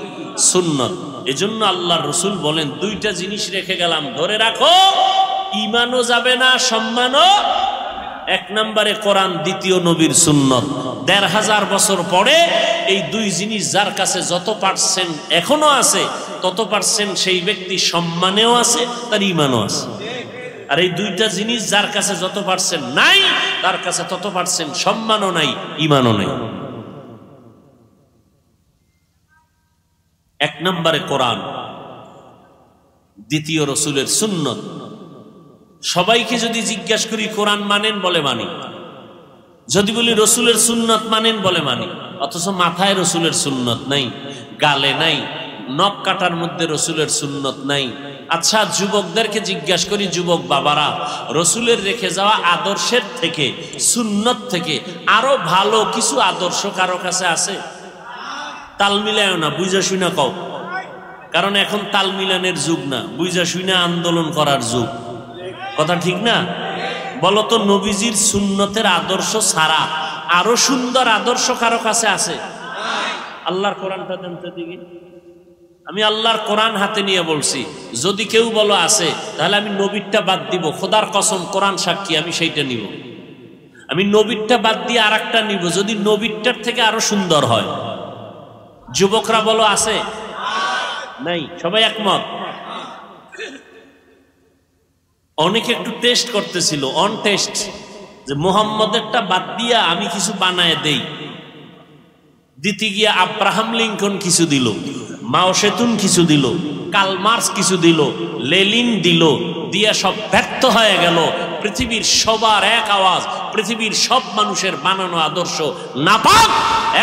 সুন্নত। এজন্য আল্লাহর রাসূল বলেন দুইটা জিনিস রেখে গেলাম, ধরে রাখো, ঈমানও যাবে না, সম্মানও। এক নম্বরে কোরআন, দ্বিতীয় নবীর সুন্নত। ১৫০০ বছর পরে এই দুই জিনিস যার কাছে যত পার্সেন্ট এখনো আছে তত পার্সেন্ট সেই ব্যক্তি সম্মানেও আছে, তার ঈমানও আছে। আর এই দুইটা জিনিস যার কাছে যত পার্সেন্ট নাই তার কাছে তত পার্সেন্ট সম্মানও নাই, ঈমানও নাই। এক নম্বরে কোরআন, দ্বিতীয় রসুলের সুন্নত। সবাইকে যদি জিজ্ঞাসা করি কোরআন মানেন? বলে মানি। যদি বলি রসুলের সুন্নত মানেন? বলে মানি। অথচ মাথায় রসুলের সুন্নত নাই, গালে নাই, নখ কাটার মধ্যে রসুলের সুন্নত নাই। আচ্ছা, যুবকদেরকে জিজ্ঞাসা করি, যুবক বাবারা, রসুলের রেখে যাওয়া আদর্শের থেকে, সুন্নত থেকে আরো ভালো কিছু আদর্শ কারো কাছে আছে? তাল মিলায় না, বুঝে শুনে কও। কারণ এখন তাল মিলানের যুগ না, বুঝা শুনে আন্দোলন করার যুগ। কথা ঠিক না? বলতো নবীজির সুন্নতের আদর্শ ছাড়া আরো সুন্দর আদর্শ কারো কাছে আছে? আল্লাহর কোরআনটা জানতে দিকে আমি আল্লাহর কোরআন হাতে নিয়ে বলছি, যদি কেউ বলো আছে তাহলে আমি নবীরটা বাদ দিব। খোদার কসম, কোরআন সাক্ষী, আমি সেইটা নিব। আমি নবীরটা বাদ দিয়ে আর একটা নিব, যদি নবীরটার থেকে আরো সুন্দর হয়। যুবকরা বলো আছে? নাই, সবাই একমত? অনেকে একটু টেস্ট করতেছিল, অন টেস্ট, যে মুহাম্মদেরটা বাদ দিয়া আমি কিছু বানায় দেই। দিতে গিয়ে আব্রাহাম লিঙ্কন কিছু দিল, মাও সেতুন কিছু দিল, কার্ল মার্কস কিছু দিল, লেনিন দিল, দিয়া সব ব্যর্থ হয়ে গেল। পৃথিবীর সবার এক আওয়াজ, পৃথিবীর সব মানুষের বানানো আদর্শ নাপাক,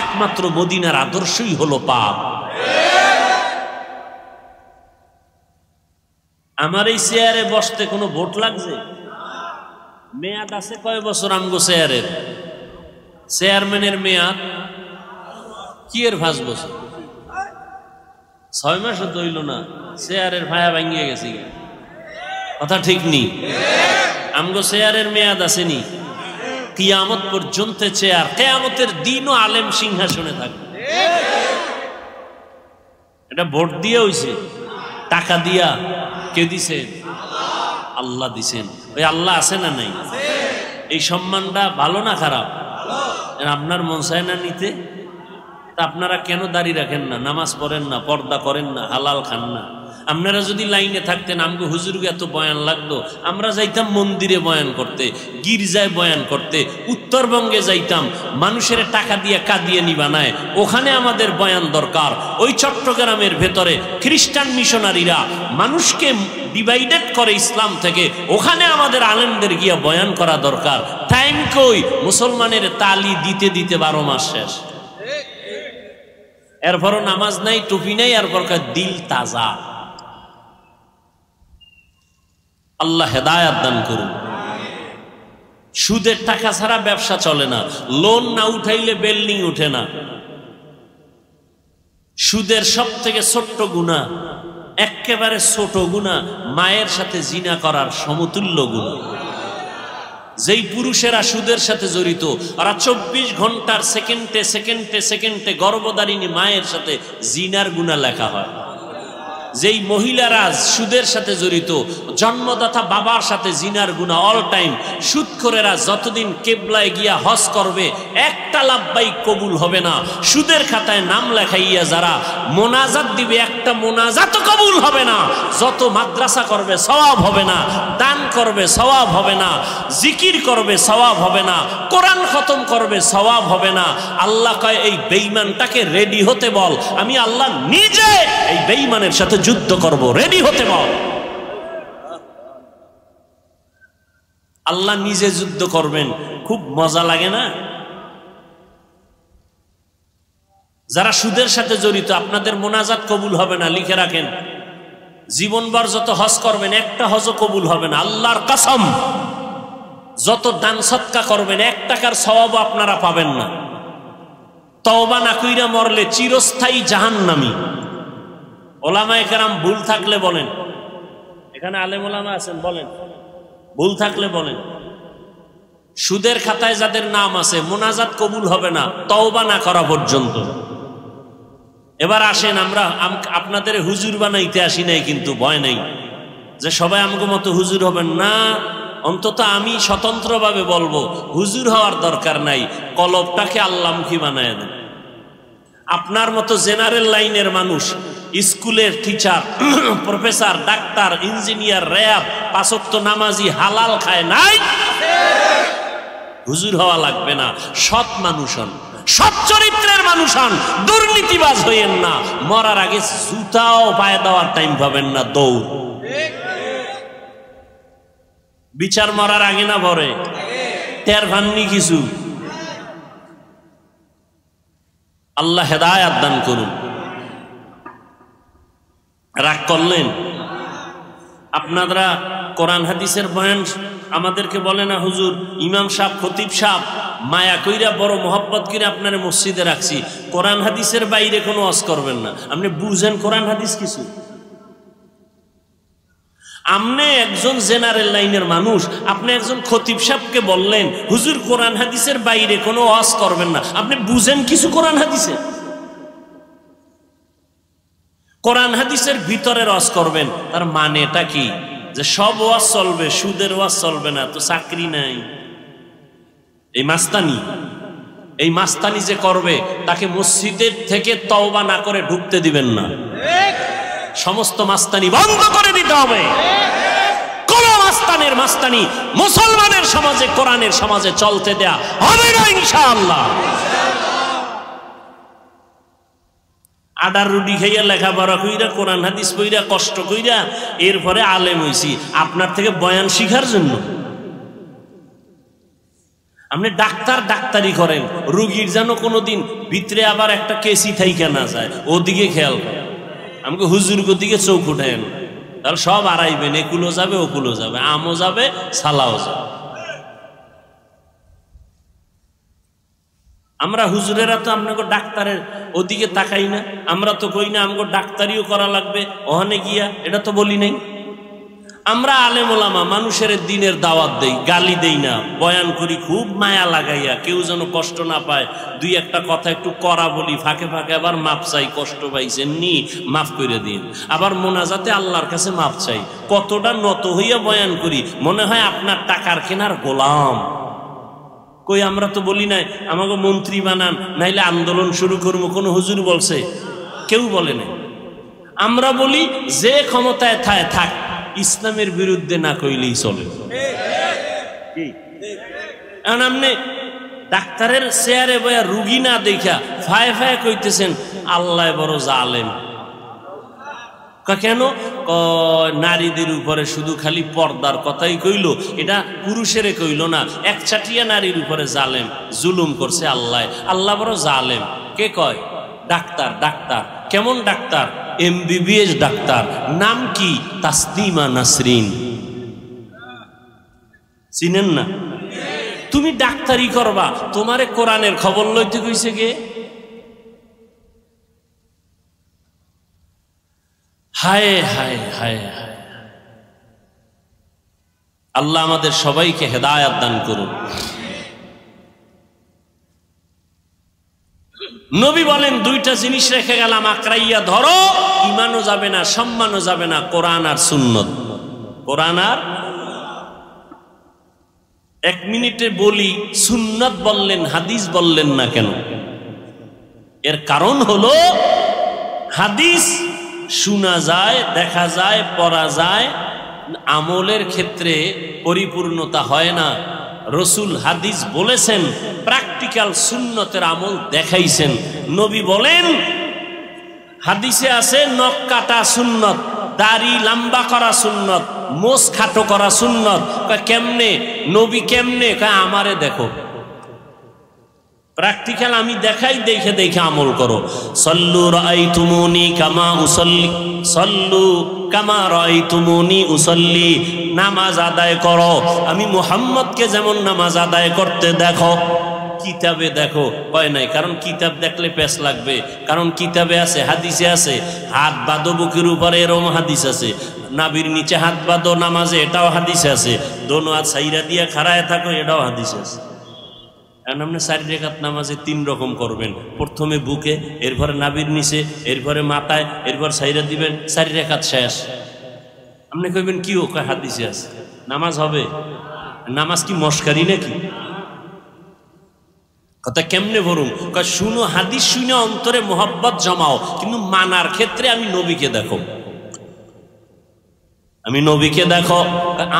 একমাত্র মদিনার আদর্শই হলো পাক। আমার এই চেয়ারে বসতে কোনো ভোট লাগছে? মেয়াদ আছে কয় বছর আমগো চেয়ারের? চেয়ারম্যানের মেয়াদ কি এর 5 বছর? 6 মাসও তো হইল না, চেয়ারের ভায়া ভাঙিয়ে গেছে। কথা ঠিক নি? আমগো চেয়ারের মেয়াদ আসেনি, কিয়ামত পর্যন্ত চেয়ার, কিয়ামতের দিনও আলেম সিংহাসনে থাকবে। এটা ভোট দিয়ে হইছে, টাকা দিয়া। কে দিছে? আল্লাহ দিছেন। ওই আল্লাহ আছে না নাই? এই সম্মানটা ভালো না খারাপ? আপনার মন চায় না নিতে? তা আপনারা কেন দাঁড়িয়ে রাখেন না, নামাজ পড়েন না, পর্দা করেন না, হালাল খান না? আপনারা যদি লাইনে থাকতেন, আমগো হুজুরকে এত বয়ান লাগতো, আমরা যাইতাম মন্দিরে বয়ান করতে, গির্জায় বয়ান করতে, উত্তরবঙ্গে যাইতাম, মানুষের টাকা দিয়ে কাঁদিয়ে নিবানায়, ওখানে আমাদের বয়ান দরকার। ওই চট্টগ্রামের ভেতরে খ্রিস্টান মিশনারিরা মানুষকে ডিভাইডেড করে ইসলাম থেকে, ওখানে আমাদের আলেমদের গিয়া বয়ান করা দরকার। টাইম কই? মুসলমানের তালি দিতে দিতে 12 মাস শেষ। এরপরও নামাজ নাই, টুপি নাই, এরপর দিল তাজা। আল্লাহ হেদায়াত দান করুন। সুদের টাকা ছাড়া ব্যবসা চলে না, লোন না উঠাইলে বিল্ডিং উঠে না। সুদের সব থেকে ছোট্ট গুনাহ, একেবারে ছোট গুনাহ, মায়ের সাথে জিনা করার সমতুল্য গুনাহ। যেই পুরুষেরা সুদের সাথে জড়িত, ওরা 24 ঘন্টার সেকেন্ডে সেকেন্ডে সেকেন্ডে গর্ভধারিণী মায়ের সাথে জিনার গুনাহ লেখা হয়। যেই মহিলারা সুদের সাথে জড়িত, জন্মদাতা বাবার সাথে জিনার গুনাহ অল টাইম। সুদখোরেরা যতদিন কেবলায় গিয়া হজ করবে, একটা লাভবাইক কবুল হবে না। সুদের খাতায় নাম লেখাইয়া যারা মোনাজাত দিবে, একটা মোনাজাতও কবুল হবে না। যত মাদ্রাসা করবে সওয়াব হবে না, দান করবে সওয়াব হবে না, জিকির করবে সওয়াব হবে না, কোরআন খতম করবে সওয়াব হবে না। আল্লাহ কয় এই বেঈমানটাকে রেডি হতে বল, আমি আল্লাহ নিজে এই বেঈমানের সাথে যুদ্ধ করব, রেডি হতে বল। আল্লাহ নিজে যুদ্ধ করবেন, খুব মজা লাগে না? যারা সুদের সাথে জড়িত, আপনাদের মোনাজাত কবুল হবে না, লিখে রাখেন। জীবনভর যত হজ করবেন, একটা হজও কবুল হবে না, আল্লাহর কসম। যত দান সৎকা করবেন, 1 টাকার সওয়াবও আপনারা পাবেন না। তওবা না কইরা মরলে চিরস্থায়ী জাহান্নামী। ওলামায়ে কেরাম ভুল থাকলে বলেন, এখানে আলেম ওলামা আছেন, বলেন ভুল থাকলে বলেন। সুদের খাতায় যাদের নাম আছে, মোনাজাত কবুল হবে না তওবা না করা পর্যন্ত। এবার আসেন, আমরা আপনাদের হুজুর বানাইতে আসি নাই, কিন্তু ভয় নাই যে সবাই আমাকে মতো হুজুর হবেন না। অন্তত আমি স্বতন্ত্রভাবে বলবো, হুজুর হওয়ার দরকার নাই, কলবটাকে আল্লাহমুখী বানায় দেন। আপনার মতো জেনারেল লাইনের মানুষ, স্কুলের teacher, professor, doctor, engineer, RAB, 5 ওয়াক্ত নামাজি, হালাল খায় নাই, হুজুর হওয়া লাগবে না। সৎ মানুষ হন, সৎ চরিত্রের মানুষ হন, দুর্নীতিবাজ হইয়েন না। মরার আগে জুতাও পায়ে দেওয়ার টাইম পাবেন না, দৌড়। বিচার মরার আগে না পরে? টের ভাননি কিছু? আল্লাহ হেদায়াত দান করুন। রাগ করলেন? আপনারা কোরআন হাদিসের বয়ান আমাদেরকে বলে না হুজুর, ইমাম সাহেব, খতিব সাহেব মায়া কইরা বড় মোহাব্বত করে আপনার মসজিদে রাখছি, কোরআন হাদিসের বাইরে কোনো ওয়াজ করবেন না। আপনি বুঝেন কোরআন হাদিস কিছু? আপনি একজন জেনারেল লাইনের মানুষ, আপনি একজন খতিব সাহেবকে বললেন হুজুর কোরআন হাদিসের বাইরে কোনো ওয়াজ করবেন না, আপনি বুঝেন কিছু কোরআন হাদিসে? কোরআন হাদিসের ভিতরে ওয়াজ করবেন, তার মানেটা কি? যে সব ওয়াজ চলবে, সুদের ওয়াজ চলবে না, তো চাকরি নাই। এই মাস্তানি যে করবে তাকে মসজিদের থেকে তওবা না করে ঢুকতে দিবেন না। সমস্ত মাস্তানি বন্ধ করে দিতে হবে। কোন মাস্তানি মুসলমানের সমাজে, কোরআনের সমাজে চলতে দেয়া হবে না ইনশাআল্লাহ। আডার রুটি খাইয়া লেখাপড়া কইরা কোরআন হাদিস পইরা কষ্ট কইরা এরপরে আলেম হইছি আপনার থেকে বয়ান শিখার জন্য? আপনি ডাক্তারি করেন, রোগীর যেন কোনোদিন ভিতরে আবার একটা কেসি থাইকা না যায়, ওদিকে খেয়াল করেন। আমাকে হুজুর দিকে চোখ উঠেন, তাহলে সব আড়াইবেন, একুলো যাবে ওকুলো যাবে, আমও যাবে সালাও যাবে। আমরা হুজুরেরা তো আপনাকে ডাক্তারের ওদিকে তাকাই না, আমরা তো কই না আমাকে ডাক্তারিও করা লাগবে ওখানে গিয়া, এটা তো বলি নাই। আমরা আলেম ওলামা মানুষের দিনের দাওয়াত দেই, গালি দেই না, বয়ান করি খুব মায়া লাগাইয়া, কেউ যেন কষ্ট না পায়, দুই একটা কথা একটু করা বলি, ফাঁকে ফাঁকে আবার মাপ চাই, কষ্ট পাইছেন নি মাফ করে দিন, আবার মোনাজাতে আল্লাহর কাছে মাপ চাই। কতটা নত হইয়া বয়ান করি, মনে হয় আপনার টাকার কেনার গোলাম। কই আমরা তো বলি নাই আমাকে মন্ত্রী বানান নাইলে আন্দোলন শুরু করবো, কোনো হুজুর বলছে? কেউ বলে নাই। আমরা বলি যে ক্ষমতায় থাক, ইসলামের বিরুদ্ধে না কইলেই চলে। এখন আপনি ডাক্তারের চেয়ারে বয়া রুগী না দেখা ফায়ে ফায়ে কইতেছেন আল্লাহ বড় জালেম। কেন? নারীদের উপরে শুধু খালি পর্দার কথাই কইল, এটা পুরুষেরে কইল না, একচাটিয়া নারীর উপরে জালেম, জুলুম করছে আল্লাহ, আল্লাহ বড় জালেম। কে কয়? ডাক্তার। কেমন ডাক্তার? MBBS doctor. নাম কি? তাসলিমা নাসরিন। চিনেন না? তুমি ডাক্তারি করবা, তোমারে কোরআনের খবর লইতে কইছে কে? হায় হায় হায় হায়। আল্লাহ আমাদের সবাইকে হেদায়েত দান করুন। নবী বলেন দুইটা জিনিস রেখে গেলাম, আঁকড়াইয়া ধরো, ঈমানও যাবে না, সম্মানও যাবে না, কোরআন আর সুন্নত। কোরআন আর, এক মিনিটে বলি, সুন্নত বললেন, হাদিস বললেন না কেন? এর কারণ হলো হাদিস শোনা যায়, দেখা যায়, পড়া যায়, আমলের ক্ষেত্রে পরিপূর্ণতা হয় না। রসুল হাদিস বলেছেন, প্র্যাকটিক্যাল সুন্নতের আমল দেখাইছেন। নবী বলেন, হাদিসে আছে নখ কাটা সুন্নত, দাড়ি লম্বা করা সুন্নত, মোষ খাটো করা সুন্নত। কেমনে নবী? কেমনে? আমারে দেখো, প্র্যাকটিক্যাল আমি দেখাই, দেখে দেখে আমল করো। সল্লু রাআইতুমুনি কামা উসাল্লি, সল্লু কামা রাআইতুমুনি উসাল্লি। নামাজ আদায় করো আমি মুহাম্মদকে যেমন নামাজ আদায় করতে দেখো। কিতাবে দেখো কয় নাই, কারণ কিতাব দেখলে পেছ লাগবে, কারণ কিতাবে আছে, হাদিসে আছে, হাত বাঁধো বুকের উপরে, এরম হাদিস আছে। নাবির নিচে হাত বাঁধো নামাজে, এটাও হাদিসে আছে। দোনো হাত সাইরা দিয়া খাড়ায় থাকো, এটাও হাদিসে আছে। এখন আপনি 4 রাকাত নামাজে 3 রকম করবেন, প্রথমে বুকে, এরপরে নাবির নিচে, এরপরে মাথায়, এরপর সাইরা দিবেন, 4 রাকাত শেষ। আপনি কইবেন কি ও? কয় হাদিসে আছে। নামাজ হবে? নামাজ কি মস্কারি নাকি? কথা কেমনে বলুন? কয় শুনো, হাদিস শুনে অন্তরে মোহাব্বত জমাও, কিন্তু মানার ক্ষেত্রে আমি নবীকে দেখো, আমি নবীকে দেখো।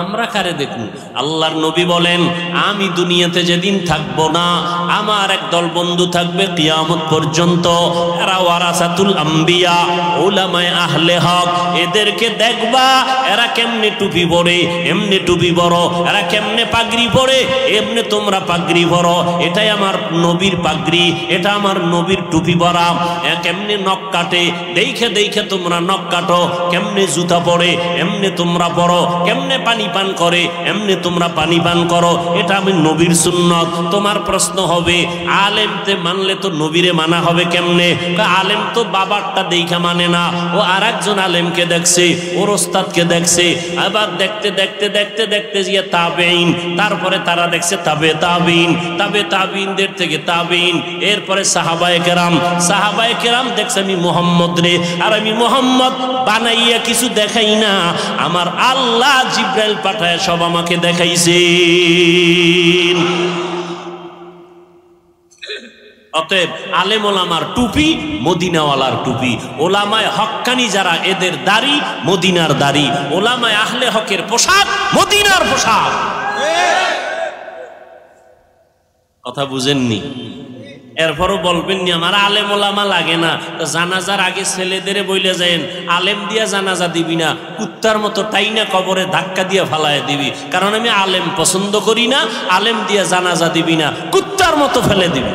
আমরা কারে দেখুন? আল্লাহর নবী বলেন, আমি দুনিয়াতে যেদিন থাকবো না, আমার একদল বন্ধু থাকবে কিয়ামত পর্যন্ত, এরা ওয়ারাসাতুল আম্বিয়া, উলামায়ে আহলে হক। এদেরকে দেখবা, এরা কেমনে টুপি পরে, এমনি টুপি পরো, এরা কেমনে পাগড়ি পরে, এমনি তোমরা পাগড়ি পরো। এটাই আমার নবীর পাগড়ি, এটা আমার নবীর টুপি পরা। কেমনে নখ কাটে, দেখে দেখে তোমরা নখ কাটো, কেমনে জুতা পরে, এমনি তোমরা পড়ো, কেমনে পানি পান করে এমনি তোমরা পানি পান করো, এটা আমি নবীর সুন্নত। তোমার প্রশ্ন হবে আলেমতে মানলে তো নবীরে মানা হবে কেমনে? আলেম তো বাবারটা দেখা মানে না, ও আর একজন আলেমকে দেখছে, ওর ওস্তাদকে দেখছে, আবার দেখতে দেখতে দেখতে দেখতে গিয়ে তাবেইন, তারপরে তারা দেখছে তাবে তাবিন, তাবে তাবিনদের থেকে তাবিন, এরপরে সাহাবায়ে কেরাম, সাহাবায়ে কেরাম দেখছে আমি মুহাম্মদ রে, আর আমি মুহাম্মদ বানাইয়া কিছু দেখাই না, আমার আল্লাহ জিব্রাইল পাঠায় সব আমাকে দেখাইছে। অতএব আলেম ওলামার টুপি মদিনাওয়ালার টুপি, ওলামায় হক্কানি যারা এদের দাড়ি মদিনার দাড়ি, ওলামায় আহলে হকের পোশাক মদিনার পোশাক। কথা বুঝেননি? এরপরও বলবেন নি আমার আলেম ওলামা লাগে না, জানাজার আগে ছেলেদের বইলে যায়েন আলেম দিয়া জানাজা দিবি না, কুত্তার মতো টাইনা কবরে ধাক্কা দিয়া ফালায় দিবি, কারণ আমি আলেম পছন্দ করি না, আলেম দিয়া জানাজা দিবি না, কুত্তার মতো ফেলে দিবি।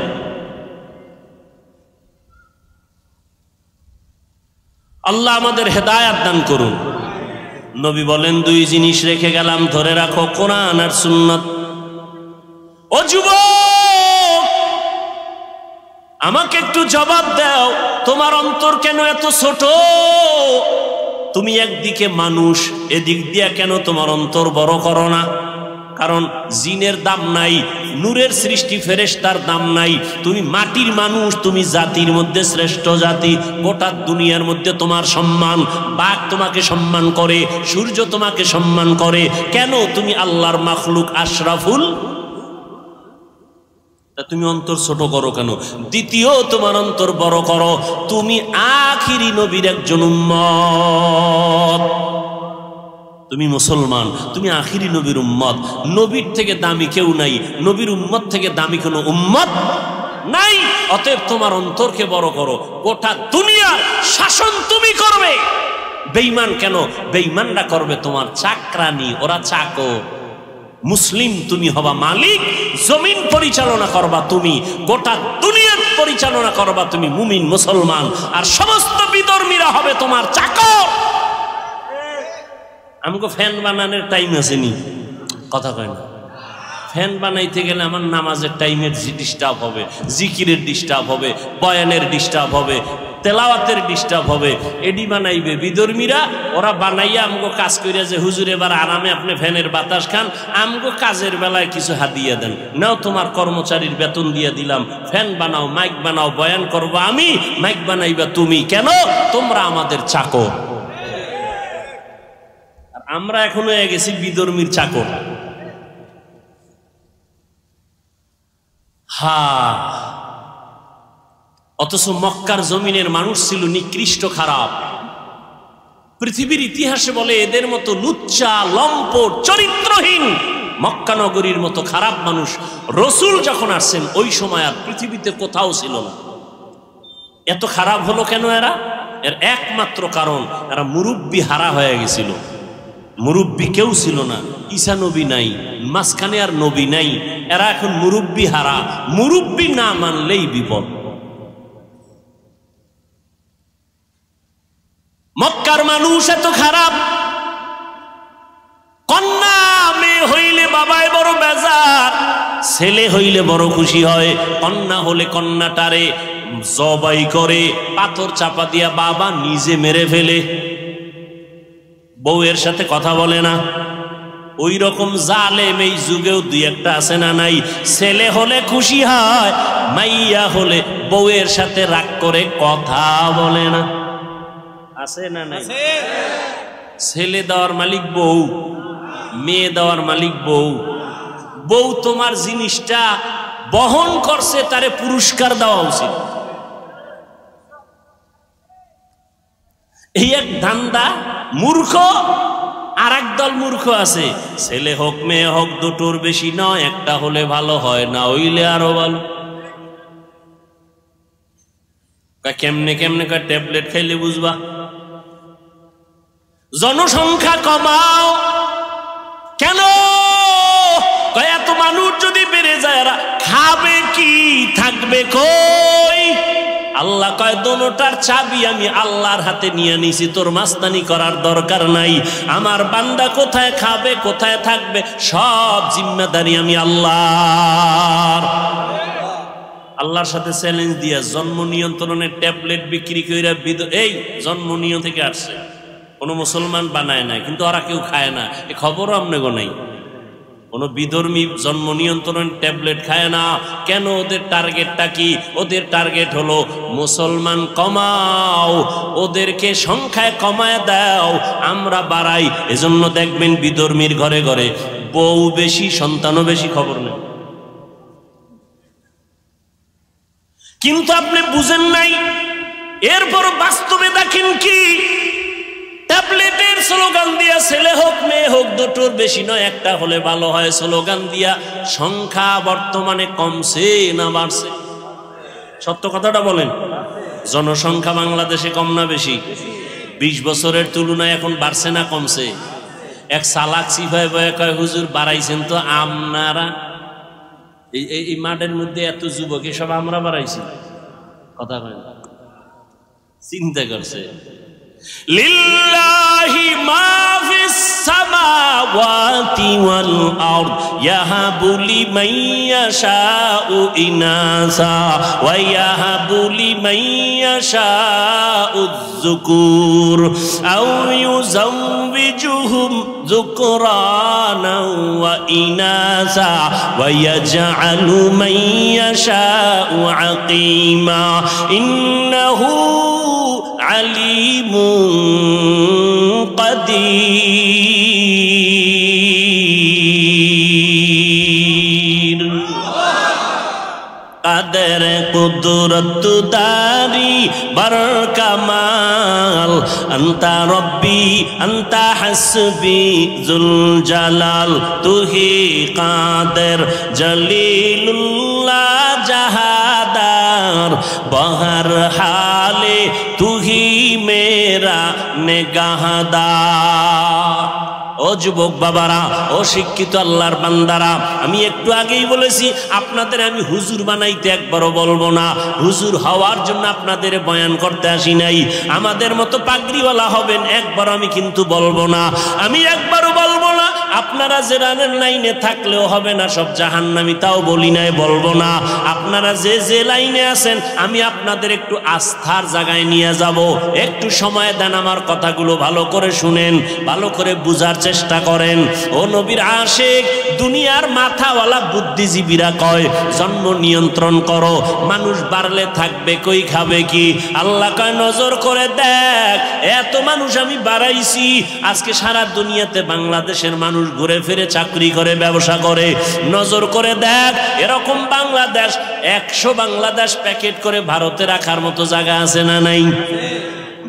আল্লাহ আমাদের হেদায়াত দান করুন। নবী বলেন দুই জিনিস রেখে গেলাম, ধরে রাখো, কোরআন আর সুন্নাত। ও যুবক, আমাকে একটু জবাব দাও, তোমার অন্তর কেন এত ছোট? তুমি একদিকে মানুষ, এদিক দিয়া কেন তোমার অন্তর বড় করো না? কারণ জিনের দাম নাই, নূরের সৃষ্টি ফেরেশতার দাম নাই, তুমি মাটির মানুষ, তুমি জাতির মধ্যে শ্রেষ্ঠ জাতি, গোটা দুনিয়ার মধ্যে তোমার সম্মান, বাঘ তোমাকে সম্মান করে, সূর্য তোমাকে সম্মান করে, কেন তুমি আল্লাহর মাখলুক আশরাফুল? তুমি অন্তর ছোট করো কেন? দ্বিতীয়, তোমার অন্তর বড় করো, তুমি আখিরি নবীর একজন উম্মত, তুমি মুসলমান, তুমি আখিরি নবীর উম্মত। নবীর থেকে দামি কেউ নাই, নবীর উম্মত থেকে দামি কোনো উম্মত নাই। অতএব তোমার অন্তরকে বড় করো, গোটা দুনিয়ার শাসন তুমি করবে। বেঈমান কেন? বেঈমানরা করবে তোমার চাকরানি, ওরা চাকর। মুসলিম তুমি হবা মালিক, জমিন পরিচালনা করবা তুমি, গোটা দুনিয়ার পরিচালনা করবা তুমি মুমিন মুসলমান, আর সমস্ত বিধর্মীরা হবে তোমার চাকর। আমাকে ফ্যান বানানোর টাইম আসেনি, কথা কয় না। ফ্যান বানাইতে গেলে আমার নামাজের টাইমের ডিস্টার্ব হবে, জিকিরের ডিস্টার্ব হবে, বয়ানের ডিস্টার্ব হবে, তেলাওয়াতের ডিস্টার্ব হবে। এডি বানাইবে বিধর্মীরা, ওরা বানাইয়া আমগো কাজ করিয়া যে হুজুর এবার আরামে আপনি ফ্যানের বাতাস খান, আমগো কাজের বেলায় কিছু হাদিয়া দেন, নাও তোমার কর্মচারীর বেতন দিয়ে দিলাম, ফ্যান বানাও, মাইক বানাও, বয়ান করবো আমি, মাইক বানাইবা তুমি, কেন? তোমরা আমাদের চাকর। আর আমরা এখনো হয়ে গেছি বিধর্মীর চাকর। অথচ মক্কার জমিনের মানুষ ছিল নিকৃষ্ট, খারাপ। পৃথিবীর ইতিহাসে বলে এদের মতো লুচ্চা, লম্পট, চরিত্রহীন মক্কা নগরীর মতো খারাপ মানুষ রসুল যখন আসছেন ওই সময় আর পৃথিবীতে কোথাও ছিল না। এত খারাপ হলো কেন এরা? এর একমাত্র কারণ, এরা মুরব্বী হারা হয়ে গেছিল। মুরব্বী কেউ ছিল না, ঈসা নবী নাই, মাঝখানে আর নবী নাই, এরা এখন মুরব্বী হারা। মুরব্বী না মানলেই বিপদ। মক্কার মানুষ এত খারাপ, কন্যা মেয়ে হইলে বাবায় বড় বেজার, ছেলে হইলে বড় খুশি হয়। কন্যা হলে কন্যাটারে জবাই করে পাথর চাপা দিয়া বাবা নিজে মেরে ফেলে, বউয়ের সাথে কথা বলে না। ওই রকম জালেম এই যুগেও দুই একটা আছে না নাই? ছেলে হলে খুশি হয়, মাইয়া হলে বউয়ের সাথে রাগ করে কথা বলে না, আছে না নাই? ছেলে দেওয়ার মালিক বউ, মেয়ে দেওয়ার মালিক বউ। বউ তোমার জিনিসটা বহন করছে, তারে পুরস্কার দেওয়া উচিত। এই এক ধান্দা, মূর্খ আর একদল মূর্খ আছে, ছেলে হোক মেয়ে হোক দুটোর বেশি নয়, একটা হলে ভালো হয়, না হইলে আরো ভালো। কেমনে কেমনে ট্যাবলেট খাইলে বুঝবা? জনসংখ্যা কমাও। কেন? এত মানুষ যদি বেড়ে যায়, এরা খাবে কি, থাকবে কই? আল্লাহ কয় দোনোটার চাবি আমি আল্লাহর হাতে নিয়ে নিছি, তোর মাস্তানি করার দরকার নাই। আমার বান্দা কোথায় খাবে কোথায় থাকবে সব জিম্মেদারি আমি আল্লাহর। আল্লাহর সাথে চ্যালেঞ্জ দিয়া জন্ম নিয়ন্ত্রণের ট্যাবলেট বিক্রি করে এই জন্ম নিয়ন্ত্রণ থেকে আসছে, কোনো মুসলমান বানায় না, কিন্তু ওরা কেউ খায় না, এ খবরও আপনাকে নাই। কোনো বিধর্মী জন্ম নিয়ন্ত্রণ ট্যাবলেট খায় না কেন? ওদের টার্গেটটা কি? ওদের টার্গেট হলো মুসলমান কমাও, ওদেরকে সংখ্যায় কমায় দাও, আমরা বাড়াই। এজন্য দেখবেন বিধর্মীর ঘরে ঘরে বউ বেশি সন্তানও বেশি, খবর নেই। কিন্তু আপনি বুঝেন নাই, এরপর বাস্তবে দেখেন কি ট্যাবলেটের স্লোগান দিয়া ছেলে হোক মেয়ে হোক দুটোর বেশি নয় একটা হলে ভালো হয় স্লোগান দিয়া সংখ্যা বর্তমানে কমছে না বাড়ছে? সত্য কথাটা বলেন। জনসংখ্যা বাংলাদেশে কম না বেশি? 20 বছরের তুলনায় এখন বাড়ছে না কমছে? এক সালাক সিফাই বয়ে কয় হুজুর বাড়াইছেন তো আপনারা। এই মাঠের মধ্যে এত যুবক এসব আমরা বাড়াইছি, কথা কয় না, চিন্তা করছে। লিল্লাহি মা ফিস সামাওয়াতি ওয়াল আরদ ইয়াহাবু লিমান ইয়াশাউ ইনাসা ওয়া ইয়াহাবু লিমান ইয়াশাউ যুকুর আও ইউযাওবিজুহুম যুকরানা ওয়া ইনাসা ওয়া ইয়াজআলু মান ইয়াশাউ আকিমা ইন্নাহু আলিমুন কাদির। কাদের কুদরত দারি বার কামাল আন্তা রব্বি আন্তা হাসবি জুল জালাল তুহি কাদের জলিলুল্লাহ জাহাদার বহর হালে তুহি মেরা নেগাহদার। ও যুবক বাবারা, ও শিক্ষিত আল্লাহর বান্দারা, আমি একটু আগেই বলেছি আপনাদের আমি হুজুর বানাইতে একবারও বলবো না, হুজুর হওয়ার জন্য আপনাদের বয়ান করতে আসি নাই। আমাদের মতো পাগড়িওয়ালা হবেন একবারও আমি কিন্তু বলবো না, আমি একবারও বলবো না। আপনারা যে রানের লাইনে থাকলেও হবে না সব জাহান্নামী, তাও বলি নাই, বলবো না। আপনারা যে যে লাইনে আছেন আমি আপনাদের একটু আস্থার জায়গায় নিয়ে যাব, একটু সময় দেন, আমার কথাগুলো ভালো করে শুনেন, ভালো করে বুঝার চেষ্টা করেন। ও নবীর আশিক, দুনিয়ার মাথাওয়ালা বুদ্ধিজীবীরা কয় জন্ম নিয়ন্ত্রণ করো, মানুষ বাড়লে থাকবে কই, খাবে কি? আল্লাহ কয় নজর করে দেখ, এত মানুষ আমি বাড়াইছি, আজকে সারা দুনিয়াতে বাংলাদেশের মানুষ ঘুরে ফিরে চাকরি করে ব্যবসা করে, নজর করে দেখ এরকম বাংলাদেশ 100 বাংলাদেশ প্যাকেট করে ভারতে রাখার মতো জায়গা আছে না নাই?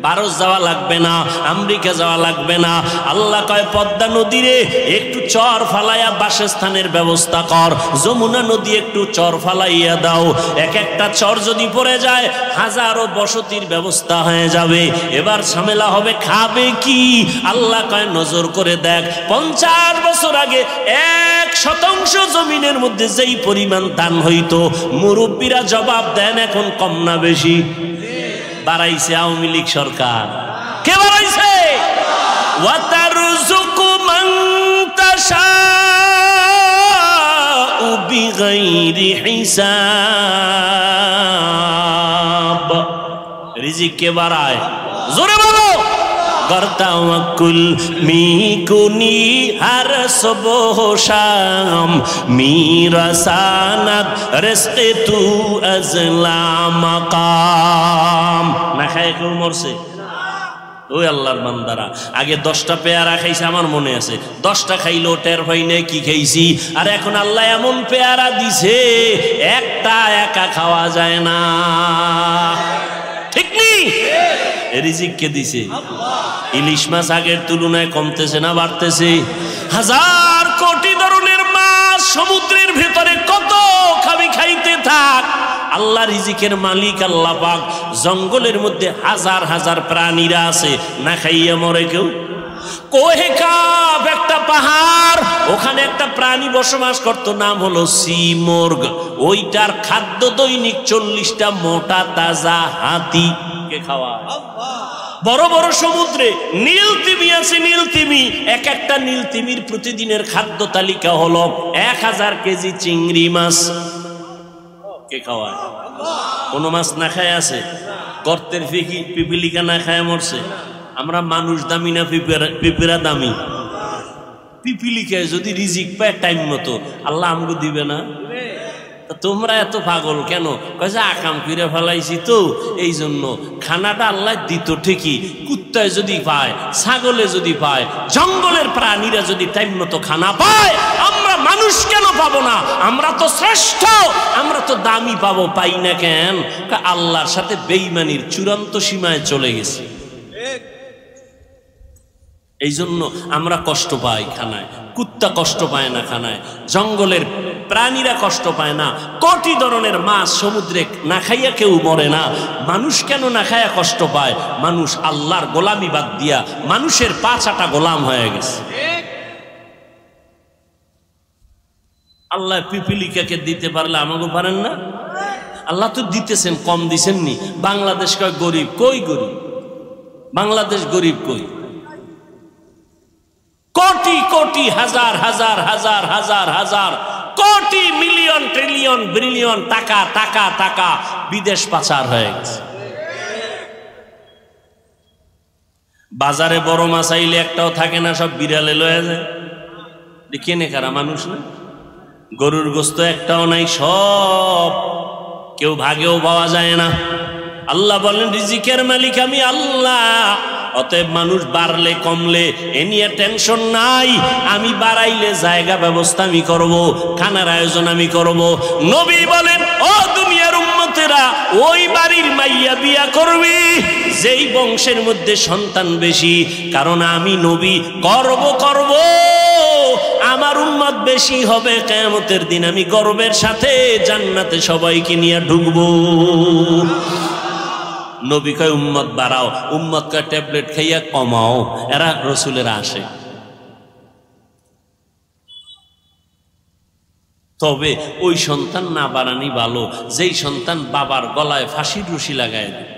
ভারত যাওয়া লাগবে না, আমেরিকা যাওয়া লাগবে না। আল্লাহ কয় পদ্মা নদীরে একটু চর ফালাইয়া বাসস্থানের ব্যবস্থা কর, যমুনা নদী একটু চর ফালাইয়া দাও, এক একটা চর যদি পড়ে যায় হাজারো বসতির ব্যবস্থা হয়ে যাবে। এবার ঝামেলা হবে খাবে কি? আল্লাহ কয় নজর করে দেখ, 50 বছর আগে 1% জমিনের মধ্যে যেই পরিমাণ ধান হইতো, মুরব্বীরা জবাব দেন এখন কম না বেশি? বাড়াইছে আওয়ামী লীগ সরকার। কে বাড়াইছে? ওয়াতারযুকু মান তাশাউ বিগাইরি হিসাব। রিজিক কে বাড়ায়? জোরে বলো। করতাওয়াক্কুল মিকুনি হর সুবহ শাম মিরাসানাত রিজকে তু আজলা মাকাম। না খায় কেউ মরছে? ওই আল্লাহর বান্দারা আগে 10টা পেয়ারা খাইছে, আমার মনে আছে, 10টা খাইলো টের হয় না কি খাইছি। আর এখন আল্লাহ এমন পেয়ারা দিছে একটা একা খাওয়া যায় না, ঠিক নেই? রিজিক কে দিছে? ইলিশ মাছ আগের তুলনায় কমতেছে না বাড়তেছে? 1000 কোটি ধরনের মাছ সমুদ্রের ভেতরে, কত খাবি খাইতে থাক। আল্লাহ রিজিকের মালিক আল্লাহ পাক। জঙ্গলের মধ্যে হাজার হাজার প্রাণীরা আছে, না খাইয়া মরে কেউ? কোহে কাফ একটা পাহাড়, ওখানে একটা প্রাণী বসবাস করত, নাম হলো সিমর্গ। ওইটার খাদ্য দৈনিক 40টা মোটা তাজা হাতিকে খাওয়ায়। বড় বড় সমুদ্রে নীল তিমি আছে, নীল তিমি, এক একটা নীল তিমির প্রতিদিনের খাদ্য তালিকা হলো 1000 কেজি চিংড়ি মাছ। কে খাওয়ায়? কোন মাছ না খায় আছে? গর্তের পিপিলিকা না খায় মরছে? আমরা মানুষ দামি না পিপিরা দামি? পিপিলিকায় যদি রিজিক পায় টাইম মতো, আল্লাহ আমগো দিবে না? তোমরা এত পাগল কেন? কয় যে আকাম করে ফেলাইছি তো এই জন্য। খানাটা আল্লাহ দিত ঠিকই, কুত্তায় যদি পায়, ছাগলে যদি পায়, জঙ্গলের প্রাণীরা যদি টাইম মতো খানা পায়, আমরা মানুষ কেন পাবো না? আমরা তো শ্রেষ্ঠ, আমরা তো দামি পাবো, পাই না কেন? আল্লাহর সাথে বেঈমানির চূড়ান্ত সীমায় চলে গেছি, এই জন্য আমরা কষ্ট পাই খানায়। কুত্তা কষ্ট পায় না খানায়, জঙ্গলের প্রাণীরা কষ্ট পায় না, কোটি ধরনের মাছ সমুদ্রে না খাইয়া কেউ মরে না। মানুষ কেন না খাইয়া কষ্ট পায়? মানুষ আল্লাহর গোলামি বাদ দিয়া মানুষের পাঁচাটা গোলাম হয়ে গেছে। আল্লাহ পিপিলিকাকে দিতে পারলে আমাকে পারেন না? আল্লাহ তো দিতেছেন, কম দিছেননি। বাংলাদেশ কয় গরিব, কই গরিব? বাংলাদেশ গরিব কই? কোটি কোটি হাজার হাজার হাজার হাজার হাজার কোটি মিলিয়ন ট্রিলিয়ন বিলিয়ন টাকা টাকা টাকা বিদেশ পাচার হয়ে গেছে। বাজারে বড় মাছ আইলে একটাও থাকে না, সব বিড়ালে লয়ে যায়। কেনে কারা? মানুষ না? গরুর গোস্ত একটাও নাই, সব কেউ ভাগেও পাওয়া যায় না। আল্লাহ বলেন রিজিকের মালিক আমি আল্লাহ। অতএব মানুষ বাড়লে কমলে এ নিয়ে টেনশন নাই, আমি বাড়াইলে জায়গা ব্যবস্থা আমি করব, খানার আয়োজন আমি করব। নবী বলেন ও দুনিয়ার উম্মতেরা, ওই বাড়ির মাইয়া বিয়া করবি যেই বংশের মধ্যে সন্তান বেশি, কারণ আমি নবী করব করব, আমার উম্মত বেশি হবে। কিয়ামতের দিন আমি গর্বের সাথে জান্নাতে সবাইকে নিয়ে ঢুকবো। নবী কয় উম্মত বাড়াও, উম্মত কয় ট্যাবলেট খাইয়া কমাও। এরা রসুলেরা আসে। তবে ওই সন্তান না বাড়ানি ভালো, যেই সন্তান বাবার গলায় ফাঁসির রশি লাগায় দেয়।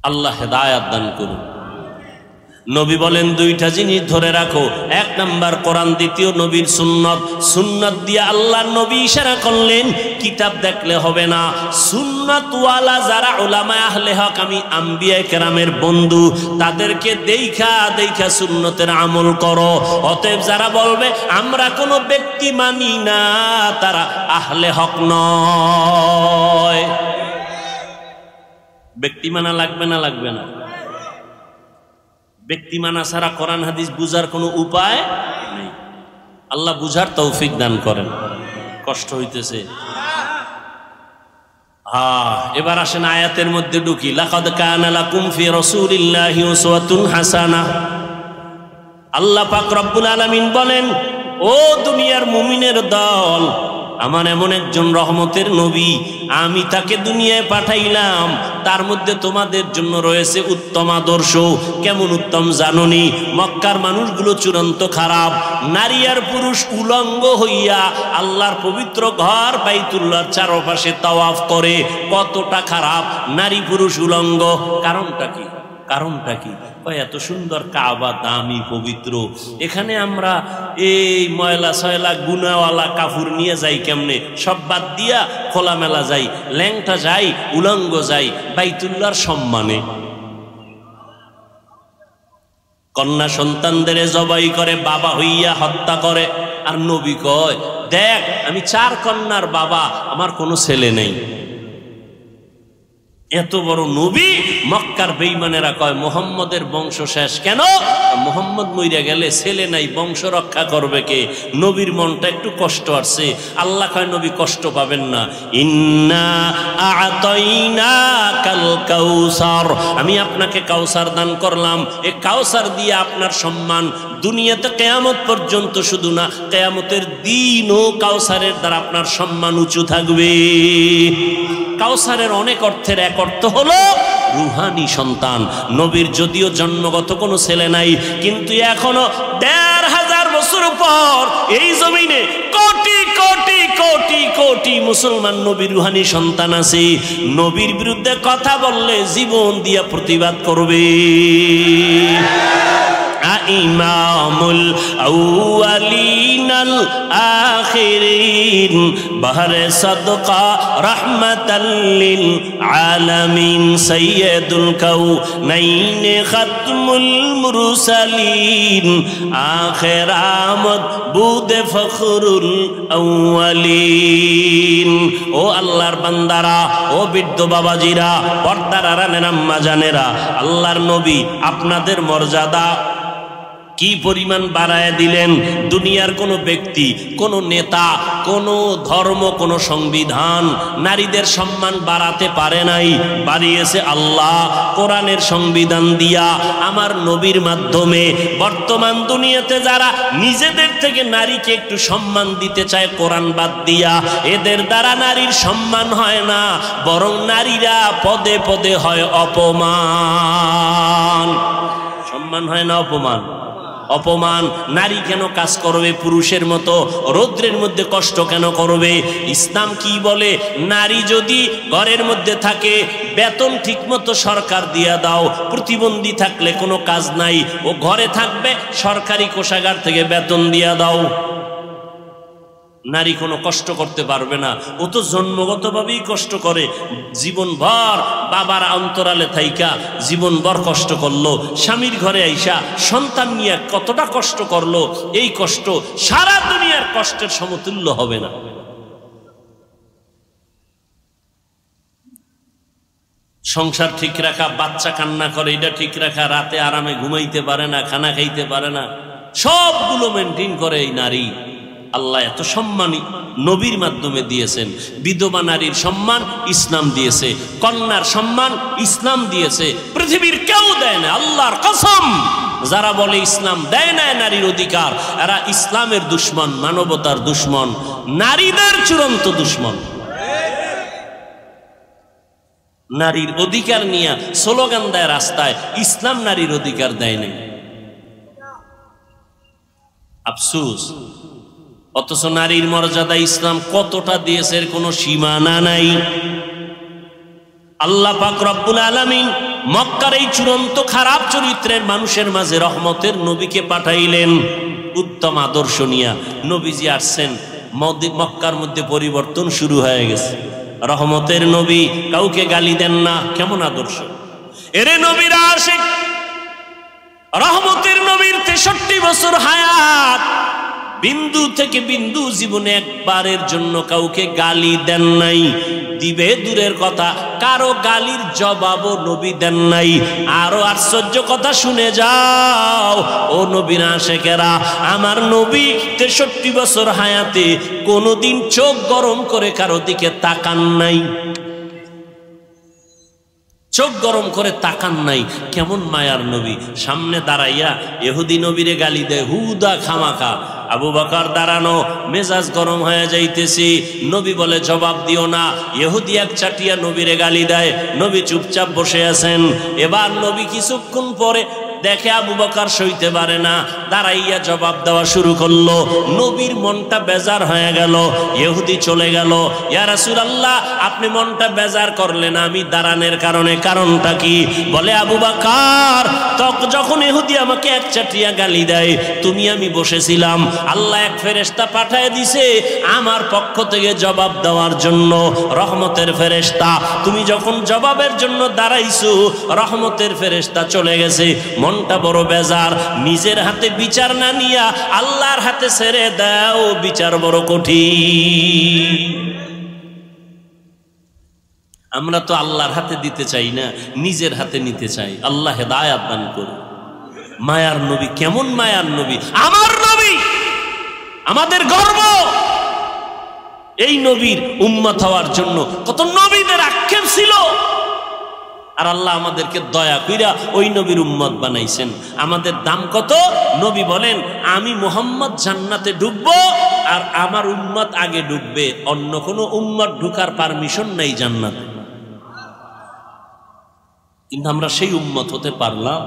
আল্লাহ হেদায়াত দান করুন। নবী বলেন দুইটা জিনিস ধরে রাখো, এক নাম্বার কোরআন, দ্বিতীয় নবীর সুন্নত। সুন্নত দিয়ে আল্লাহর নবী ইশারা করলেন কিতাব দেখলে হবে না, সুন্নতওয়ালা যারা উলামা আহলে হক, আমি আম্বিয়া কেরামের বন্ধু, তাদেরকে দেখা দেখা সুন্নতের আমল করো। অতএব যারা বলবে আমরা কোনো ব্যক্তি মানি না, তারা আহলে হক নয়। ব্যক্তি মানা লাগবে না? লাগবে না? ব্যক্তি মানা ছাড়া কোরআন হাদিস বুঝার কোনো উপায় নেই। আল্লাহ বুঝার তৌফিক দান করেন। কষ্ট হইতেছে? এবার আসেন আয়াতের মধ্যে ঢুকি। লাকাদ কানা লাকুম ফি রাসূলিল্লাহি উসওয়াতুন হাসানাহ। আল্লাহ পাক রব্বুল আলামিন বলেন, ও দুনিয়ার মুমিনের দল, আমার এমন একজন রহমতের নবী, আমি তাকে দুনিয়ায় পাঠাইলাম, তার মধ্যে তোমাদের জন্য রয়েছে উত্তম আদর্শ। কেমন উত্তম জাননি? মক্কার মানুষগুলো চূড়ান্ত খারাপ, নারী আর পুরুষ উলঙ্গ হইয়া আল্লাহর পবিত্র ঘর বাইতুল্লাহর চারপাশে তাওয়াফ করে। কতটা খারাপ! নারী পুরুষ উলঙ্গ। কারণটা কি? কারণটা কি? এত সুন্দর কাবা, দামি পবিত্র, এখানে আমরা এই ময়লা সয়লা গুনাওয়ালা কাপড় নিয়ে যাই কেমনে? সব বাদ দিয়া খোলামেলা যাই, ল্যাংটা যাই, উলঙ্গ যাই বাইতুল্লাহর সম্মানে। কন্যা সন্তানদের জবাই করে, বাবা হইয়া হত্যা করে। আর নবী কয় দেখ আমি 4 কন্যার বাবা, আমার কোনো ছেলে নেই। এত বড় নবী, মক্কার বেঈমানেরা কয় মুহাম্মদের বংশ শেষ। কেন? মুহাম্মদ মইরা গেলে ছেলে নাই, বংশ রক্ষা করবে কে? নবীর মনটা একটু কষ্ট আসছে। আল্লাহ কয় নবী কষ্ট পাবেন না। ইন্না আ'তাইনাকাল কাউসার, আমি আপনাকে কাউসার দান করলাম। এই কাউসার দিয়ে আপনার সম্মান দুনিয়াতে কিয়ামত পর্যন্ত, শুধু না কিয়ামতের দিনও কাউসারের দ্বারা আপনার সম্মান উঁচু থাকবে। কাউসারের অনেক অর্থের এক অর্থ হলো রুহানি সন্তান। নবীর যদিও জন্মগত কোনো ছেলে নাই, কিন্তু এখনো ১৫০০ বছর পর এই জমিনে কোটি কোটি কোটি কোটি মুসলমান নবীর রুহানি সন্তান আছে। নবীর বিরুদ্ধে কথা বললে জীবন দিয়া প্রতিবাদ করবে। ইমামুল আউয়ালিনাল আখিরিন বাহরে সাদকা রাহমাতাল লিল আলামিন সাইয়্যিদুল কাউনাইন খাতমুল মুরসালিন আখিরামত বুদে ফখরুল আউয়ালিন। ও আল্লাহর বান্দারা, ও বৃদ্ধ বাবাজিরা, পর্দার আড়ালের আম্মা জানেরা, আল্লাহর নবী আপনাদের মর্যাদা কি পরিমাণ বাড়ায় দিলেন। দুনিয়ার কোনো ব্যক্তি, কোনো নেতা, কোনো ধর্ম, কোনো সংবিধান নারীদের সম্মান বাড়াতে পারে নাই। বাড়িয়েছে আল্লাহ কোরআনের সংবিধান দিয়া, আমার নবীর মাধ্যমে। বর্তমান দুনিয়াতে যারা নিজেদের থেকে নারীকে একটু সম্মান দিতে চায় কোরআন বাদ দিয়া, এদের দ্বারা নারীর সম্মান হয় না, বরং নারীরা পদে পদে হয় অপমান। সম্মান হয় না, অপমান। অপমান। নারী কেন কাজ করবে পুরুষের মতো? রৌদ্রের মধ্যে কষ্ট কেন করবে? ইসলাম কি বলে? নারী যদি ঘরের মধ্যে থাকে, বেতন ঠিকমতো সরকার দিয়া দাও। প্রতিবন্ধী থাকলে কোনো কাজ নাই, ও ঘরে থাকবে, সরকারি কোষাগার থেকে বেতন দিয়া দাও। নারী কোনো কষ্ট করতে পারবে না, ও তো জন্মগতভাবেই কষ্ট করে। জীবনভর বাবার অন্তরালে থাইকা জীবনভর কষ্ট করলো, স্বামীর ঘরে আইসা সন্তান নিয়ে কতটা কষ্ট করলো, এই কষ্ট সারা দুনিয়ার কষ্টের সমতুল্য হবে না। সংসার ঠিক রাখা, বাচ্চা কান্না করে এটা ঠিক রাখা, রাতে আরামে ঘুমাইতে পারে না, খানা খাইতে পারে না, সবগুলো মেনটেন করে এই নারী। আল্লাহ এত সম্মানী নবীর মাধ্যমে দিয়েছেন। বিধবা নারীর সম্মান ইসলাম দিয়েছে, কন্যার সম্মান ইসলাম দিয়েছে। পৃথিবীর কেউ দেয় না, আল্লাহর কসম। যারা বলে ইসলাম দেয় না নারীর অধিকার, এরা ইসলামের দুশ্মন, মানবতার দুশ্মন, নারীদের চূড়ান্ত দুশ্মন। নারীর অধিকার নিয়ে স্লোগান দেয় রাস্তায়, ইসলাম নারীর অধিকার দেয় না। আফসোস। অথচ নারীর মর্যাদা ইসলাম কতটা দিয়েছে এর কোনো সীমানা নাই। আল্লাহ পাক রব্বুল আলামিন মক্কার এই চূড়ান্ত খারাপ চরিত্রের মানুষের মাঝে রহমতের নবীকে পাঠাইলেন। উত্তম আদর্শ নিয়া নবীজি আসছেন, মক্কার মধ্যে পরিবর্তন শুরু হয়ে গেছে। রহমতের নবী, কাউকে গালি দেন না, কেমন আদর্শ! এরে নবীর আশিক, রহমতের নবীর 63 বছর হায়াত, বিন্দু থেকে বিন্দু জীবনে একবারের জন্য কাউকে গালি দেন নাই। দিবে দূরের কথা, কারো গালির জবাবও নবী দেন নাই। আরো আশ্চর্য কথা শুনে যাও ও নবীর আশিকেরা, আমার নবী 63 বছর হায়াতে কোনোদিন চোখ গরম করে কারো দিকে তাকান নাই। চোখ গরম করে তাকান নাই। কেমন মায়ার নবী! সামনে দাঁড়াইয়া ইহুদি নবীরে গালি দেয় হুদা খামাখা। আবু বকর দাঁড়ানো, মেজাজ গরম হয়ে যাইতেছি। নবী বলে জবাব দিও না। ইহুদি এক চাটিয়া নবীরে গালি দেয়, নবী চুপচাপ বসে আছেন। এবার নবী কিছুক্ষণ পরে দেখে আবু বকর সইতে পারে না, দাঁড়াইয়া জবাব দেওয়া শুরু করলো। নবীর মনটা বেজার হয়ে গেল। ইহুদি চলে গেল। ইয়া রাসূলুল্লাহ, আপনি মনটা বেজার করলেন আমি দাঁড়ানোর কারণে, কারণটা কি? বলে আবু বকর, যখন ইহুদি আমাকে এক চাটিয়া গালি দেয়, তুমি আমি বসেছিলাম, আল্লাহ এক ফেরেশতা পাঠিয়ে দিছে আমার পক্ষ থেকে জবাব দেওয়ার জন্য, রহমতের ফেরেশতা। তুমি যখন জবাবের জন্য দাঁড়াইছো, রহমতের ফেরেশতা চলে গেছে। মনটা বড় বেজার। নিজের হাতে বিচার না নিয়া আল্লাহর হাতে ছেড়ে দাও, বিচার বড় কঠিন। আমরা তো আল্লাহর হাতে দিতে চাই না, নিজের হাতে নিতে চাই। আল্লাহ হেদায়েত দান করুন। মায়ার নবী, কেমন মায়ার নবী! আমার নবী আমাদের গর্ব। এই নবীর উম্মত হওয়ার জন্য কত নবীদের আক্ষেপ ছিল, আর আল্লাহ আমাদেরকে দয়া কইরা ওই নবীর উম্মত বানাইছেন। আমাদের দাম কত? নবী বলেন, আমি মুহাম্মদ জান্নাতে ঢুকবো আর আমার উম্মত আগে ঢুকবে, অন্য কোনো উম্মত ঢুকার পারমিশন নাই জান্নাতে। কিন্তু আমরা সেই উম্মত হতে পারলাম?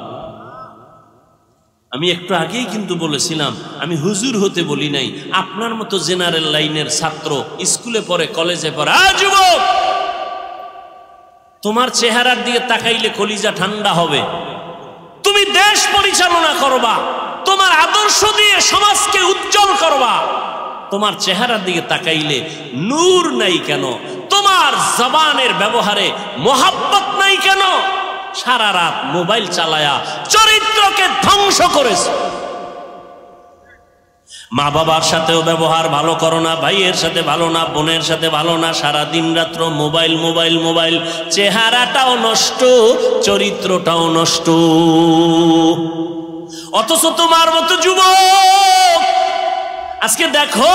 আমি একটু আগেই কিন্তু বলেছিলাম, আমি হুজুর হতে বলি নাই, আপনার মতো জেনারেল লাইনের ছাত্র, স্কুলে পড়ে, কলেজে পড়ে। যুবক, তোমার চেহারার দিকে তাকাইলে কলিজা ঠান্ডা হবে। তুমি দেশ পরিচালনা করবা, তোমার আদর্শ দিয়ে সমাজকে উজ্জ্বল করবা। তোমার চেহারার দিকে তাকাইলে নূর নাই কেন? তোমার জবানের ব্যবহারে মোহাব্বত নাই কেন? সারা রাত মোবাইল চালায়া চরিত্রকে ধ্বংস করেছে। মা বাবার সাথেও ব্যবহার ভালো করো না, ভাইয়ের সাথে ভালো না, বোনের সাথে ভালো না, সারা দিন রাত্র মোবাইল মোবাইল মোবাইল। চেহারাটাও নষ্ট, চরিত্রটাও নষ্ট। অথচ তোমার মতো যুবক আজকে দেখো,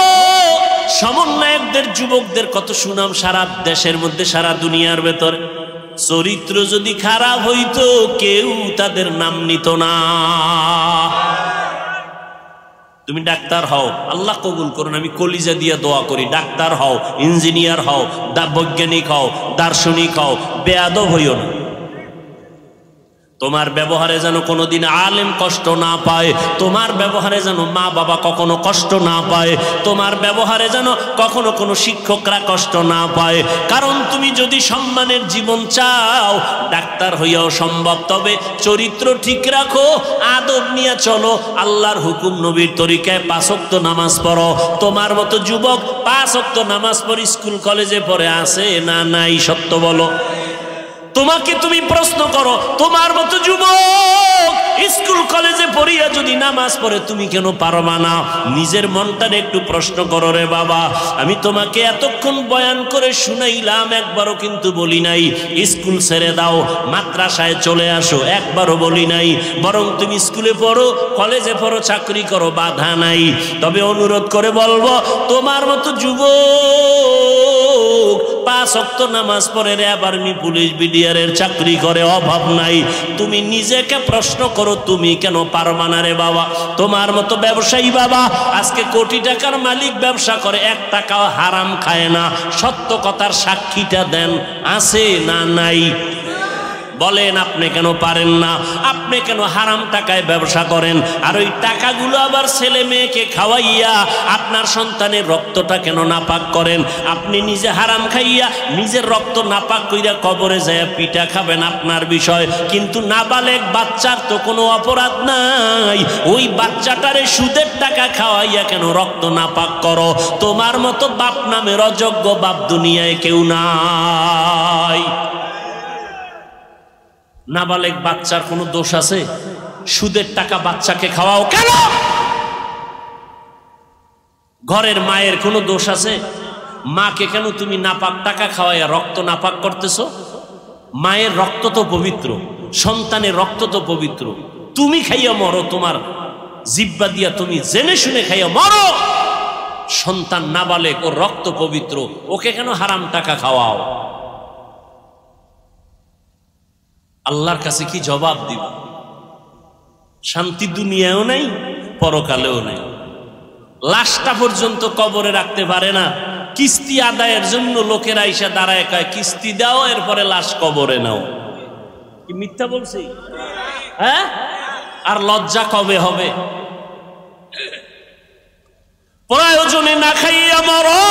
সমন্বয়কদের যুবকদের কত সুনাম সারা দেশের মধ্যে, সারা দুনিয়ার ভেতরে। চরিত্র যদি খারাপ হইতো কেউ তাদের নাম নিত না। তুমি ডাক্তার হও, আল্লাহ কবুল করুন, আমি কলিজা দিয়া দোয়া করি। ডাক্তার হও, ইঞ্জিনিয়ার হও, বৈজ্ঞানিক হও, দার্শনিক হও, বেয়াদব হইও না। তোমার ব্যবহারে যেন কোনোদিন আলেম কষ্ট না পায়, তোমার ব্যবহারে যেন মা বাবা কখনো কষ্ট না পায়, তোমার ব্যবহারে যেন কখনো কোনো শিক্ষকরা কষ্ট না পায়। কারণ তুমি যদি সম্মানের জীবন চাও, ডাক্তার হইয়াও সম্ভব, তবে চরিত্র ঠিক রাখো, আদব নিয়ে চলো, আল্লাহর হুকুম নবীর তরিকায় 5 ওয়াক্ত নামাজ পড়ো। তোমার মতো যুবক 5 ওয়াক্ত নামাজ পড়ে স্কুল কলেজে পড়ে আছে না নাই? সত্য বলো। তোমাকে তুমি প্রশ্ন করো, তোমার মতো যুবক স্কুল কলেজে পড়িয়া যদি নামাজ পড়ে তুমি কেন পারবা না? নিজের মনটার একটু প্রশ্ন করো রে বাবা। আমি তোমাকে এতক্ষণ বয়ান করে শুনাইলাম, একবারও কিন্তু বলি নাই স্কুল ছেড়ে দাও, মাদ্রাসায় চলে আসো, একবারও বলি নাই। বরং তুমি স্কুলে পড়ো, কলেজে পড়ো, চাকরি করো, বাধা নাই। তবে অনুরোধ করে বলবো, তোমার মতো যুবক 5 ওয়াক্ত নামাজ পড়ে র্যাব, আর্মি, পুলিশ, বিডিআরের চাকরি করে, অভাব নাই। তুমি নিজেকে প্রশ্ন করো, তুমি কেন পারবা না রে বাবা? তোমার মতো ব্যবসায়ী বাবা আজকে কোটি টাকার মালিক, ব্যবসা করে, 1 টাকাও হারাম খায় না। সত্য কথার সাক্ষীটা দেন, আছে না নাই? বলেন, আপনি কেন পারেন না? আপনি কেন হারাম টাকায় ব্যবসা করেন? আর ওই টাকাগুলো আবার ছেলে মেয়েকে খাওয়াইয়া আপনার সন্তানের রক্তটা কেন নাপাক করেন? আপনি নিজে হারাম খাইয়া নিজের রক্ত নাপাক কইরা কবরে যায় পিঠা খাবেন, আপনার বিষয়। কিন্তু নাবালেগ বাচ্চার তো কোনো অপরাধ নাই, ওই বাচ্চাটারে সুদের টাকা খাওয়াইয়া কেন রক্ত নাপাক করো? তোমার মতো বাপ নামের অযোগ্য বাপ দুনিয়ায় কেউ নাই। নাবালেগ বাচ্চার কোনো দোষ আছে? সুদের টাকা বাচ্চাকে খাওয়াও কেন? ঘরের মায়ের কোনো দোষ আছে? মাকে কেন তুমি নাপাক টাকা খাওয়াইয়া রক্ত নাপাক করতেছো? মায়ের রক্ত তো পবিত্র, সন্তানের রক্ত তো পবিত্র। তুমি খাইয়া মরো, তোমার জিব্বা দিয়া তুমি জেনে শুনে খাইয়া মরো। সন্তান নাবালেগ, ওর রক্ত পবিত্র, ওকে কেন হারাম টাকা খাওয়াও? আল্লাহর কাছে কি জবাব দিব? শান্তি দুনিয়াও নাই, পরকালেও নাই। লাশটা পর্যন্ত কবরে রাখতে পারে না, কিস্তি আদায়ের জন্য লোকেরা এসে দাঁড়ায় কয় কিস্তি দাও, এরপরে লাশ কবরে নাও। কি মিথ্যা বলছি? হ্যাঁ? আর লজ্জা কবে হবে? প্রয়োজনে না খাইয়া মরো,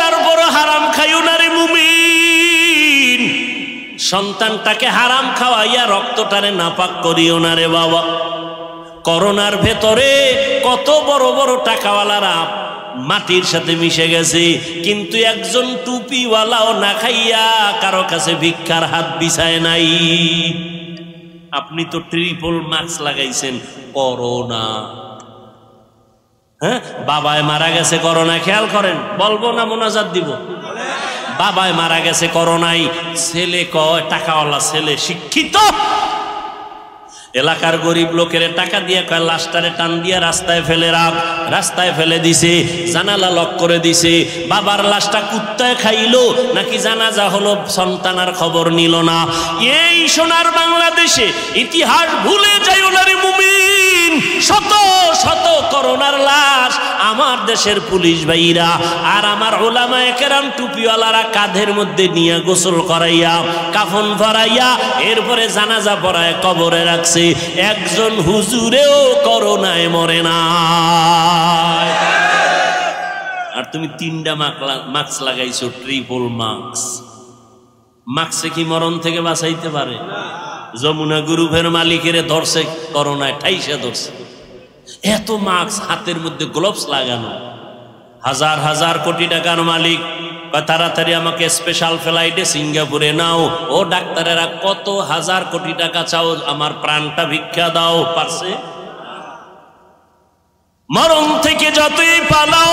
তারপর হারাম খাইও না রে মুমিন। সন্তানটাকে হারাম খাওয়াইয়া রক্তটারে নাপাক করিও না রে বাবা। করোনার ভেতরে কত বড় বড় টাকাওয়ালারা মাটির সাথে মিশে গেছে, কিন্তু একজন টুপিওয়ালাও না খাইয়া কারো কাছে ভিক্ষার হাত বিছায় নাই। আপনি তো ট্রিপল মাস্ক লাগাইছেন, করোনা। হ্যাঁ, বাবায় মারা গেছে করোনা, খেয়াল করেন। বলবো না মোনাজাত দিব? বাবায় মারা গেছে করোনায়, ছেলে কয় টাকাওয়ালা ছেলে, শিক্ষিত, এলাকার গরিব লোকের টাকা দিয়ে কয় লাশটারে টান দিয়া রাস্তায় ফেলে রাখ। রাস্তায় ফেলে দিছে, জানালা লক করে দিছে। বাবার লাশটা কুত্তায় খাইলো নাকি জানাজা হলো, সন্তান আর খবর নিল না। এই সোনার বাংলাদেশে ইতিহাস ভুলে যাইও না রে মুমিন। শত শত করোনার লাশ আমার দেশের পুলিশ ভাইরা আর আমার উলামায়ে কেরাম টুপিওয়ালারা কাঁধের মধ্যে নিয়ে গোসল করাইয়া কাফন ভরাইয়া এরপরে জানাজা পড়ায় কবরে রাখছে, একজন হুজুরেও করোনায় মরে না। আর তুমি 3টা মাস্ক লাগাইছো, ট্রিপল মাস্ক। মাস্কে কি মরণ থেকে বাঁচাইতে পারে? যমুনা গ্রুপের মালিকের ধরছে করোনায়, ঠাইসা ধরছে। এত মাস্ক, হাতের মধ্যে গ্লোভস লাগানো, হাজার হাজার কোটি টাকার মালিক তাড়াতাড়ি আমাকে স্পেশাল ফ্লাইটে সিঙ্গাপুরে নাও। ও ডাক্তারেরা কত হাজার কোটি টাকা চাও, আমার প্রাণটা ভিক্ষা দাও, পারছে? মরণ থেকে যতই পালাও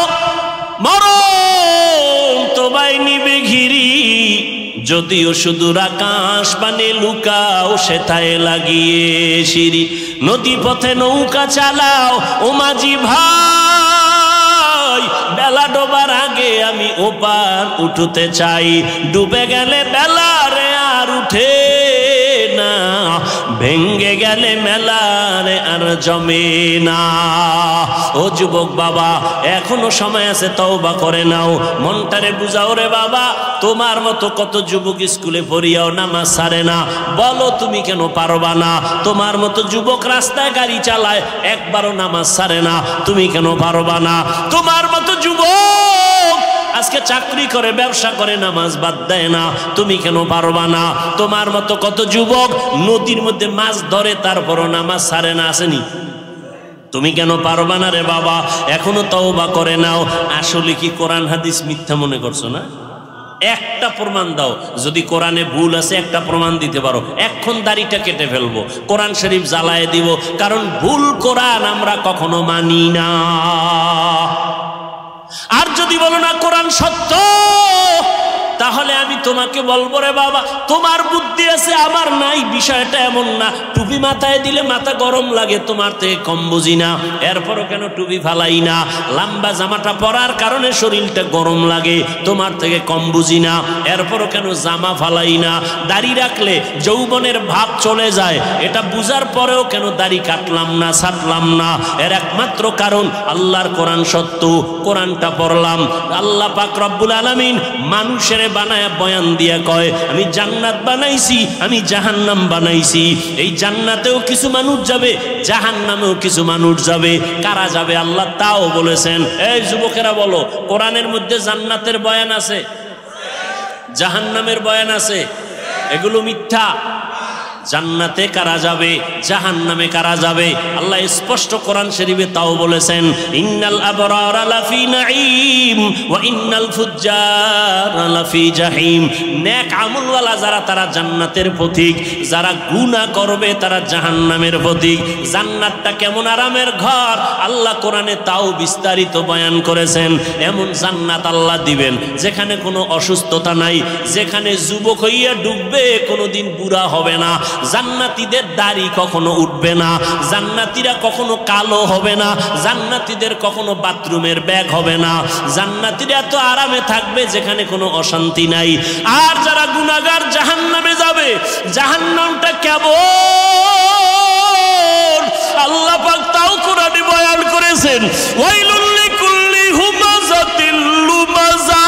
মরণ তোমায় নিবে ঘিরি, যদিও সুদূর আকাশ পানে লুকাও সেথায় লাগিয়ে সিঁড়ি। নদী পথে নৌকা চালাও ও মাঝি ভাই, বেলা ডোবার আগে আমি ওপার উঠতে চাই, ডুবে গেলে বেলা রে আর উঠে না, ভেঙ্গে গেলে মেলা রে আর জমে না। ও যুবক বাবা, এখনো সময় আছে, তওবা করে নাও, মনটারে বুঝাও রে বাবা। তোমার মতো কত যুবক স্কুলে পড়িয়াও নামাজ ছাড়ে না, বলো তুমি কেন পারবা না? তোমার মতো যুবক রাস্তায় গাড়ি চালায়, একবারও নামাজ ছাড়ে না, তুমি কেন পারবা না? তোমার মতো যুবক আজকে চাকরি করে, ব্যবসা করে, নামাজ বাদ দেয় না, তুমি কেন পারবা না? তোমার মতো কত যুবক নদীর মধ্যে মাছ ধরে, তারপরও নামাজ ছাড়ে না, আসেনি? তুমি কেন পারবা না রে বাবা? এখনো তওবা করে নাও। আসলে কি কোরআন হাদিস মিথ্যা মনে করছো না? একটা প্রমাণ দাও, যদি কোরআনে ভুল আছে একটা প্রমাণ দিতে পারো, এখন দাড়িটা কেটে ফেলবো, কোরআন শরীফ জ্বালায় দিব, কারণ ভুল কোরআন আমরা কখনো মানি না। আর যদি বলো না কোরআন সত্য, তাহলে আমি তোমাকে বলবো রে বাবা, তোমার বুদ্ধি আছে আমার নাই, বিষয়টা এমন না। টুপি মাথায় দিলে মাথা গরম লাগে, তোমার থেকে কম বুঝি না, এরপরও কেন টুপি ফালাই না? লম্বা জামাটা পরার কারণে শরীরটা গরম লাগে, তোমার থেকে কম বুঝি না, এরপরও কেন জামা ফালাই না? দাড়ি রাখলে যৌবনের ভাব চলে যায়, এটা বুঝার পরেও কেন দাড়ি কাটলাম না, ছাটলাম না? এর একমাত্র কারণ আল্লাহর কোরআন সত্য, কোরআনটা পড়লাম। আল্লাহ পাক রব্বুল আলামিন মানুষের বানায়া বয়ান দিয়া কয়, আমি জান্নাত বানাইছি, আমি জাহান্নাম বানাইছি। এই জান্নাতেও কিছু মানুষ যাবে, জাহান্নামেও কিছু মানুষ যাবে। কারা যাবে আল্লাহ তাও বলেছেন। এই যুবকেরা বলো, কোরআনের মধ্যে জান্নাতের বয়ান আছে, জাহান্নামের বয়ান আছে, এগুলো মিথ্যা। জান্নাতে কারা যাবে, জাহান্নামে কারা যাবে, আল্লাহ স্পষ্ট কোরআন শরীফে তাও বলেছেন, ইন্নাল আবরারা লাফি নাঈম ওয়া ইন্নাল ফুজ্জারা লাফি জাহিম। নেক আমলওয়ালা যারা তারা জান্নাতের পথিক, যারা গুনাহ করবে তারা জাহান্নামের পথিক। জান্নাতটা কেমন আরামের ঘর আল্লাহ কোরআনে তাও বিস্তারিত বয়ান করেছেন। এমন জান্নাত আল্লাহ দিবেন যেখানে কোনো অসুস্থতা নাই, যেখানে যুবক হইয়া ডুববে কোনোদিন বুড়া হবে না, জান্নাতীদের দাড়ি কখনো উঠবে না, জান্নাতীরা কখনো কালো হবে না, জান্নাতীদের কখনো বাথরুমের ব্যাগ হবে না, জান্নাতীরা এত আরামে থাকবে যেখানে কোনো অশান্তি নাই। আর যারা গুনাহগার জাহান্নামে যাবে, জাহান্নামটা কেমন আল্লাহ পাক তাও কোরআনে বয়ান করেছেন, ওয়াইলুল লিকুল্লি হুমাযাতিল লুমাযা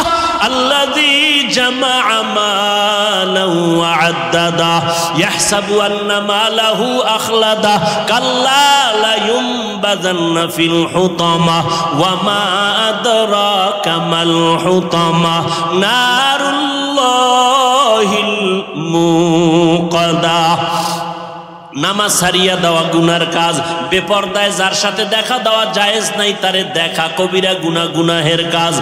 আল্লাযী জামাআ মালাহু ওয়া আদ্দাদা ইয়াহসাবু আন্না মালাহু আখলাদা কাল্লা লা ইউনবাযান্না ফিল হুতামা ওয়া মা আদরাকা মাল হুতামা নারুল্লাহিল মুকাদা। নামাজ ছাড়িয়া দেওয়া গুনার কাজ, বেপরদায় যার সাথে দেখা দেওয়া জায়েজ নাই তারে দেখা, কবিরা গুনাহ, গুনাহের কাজ।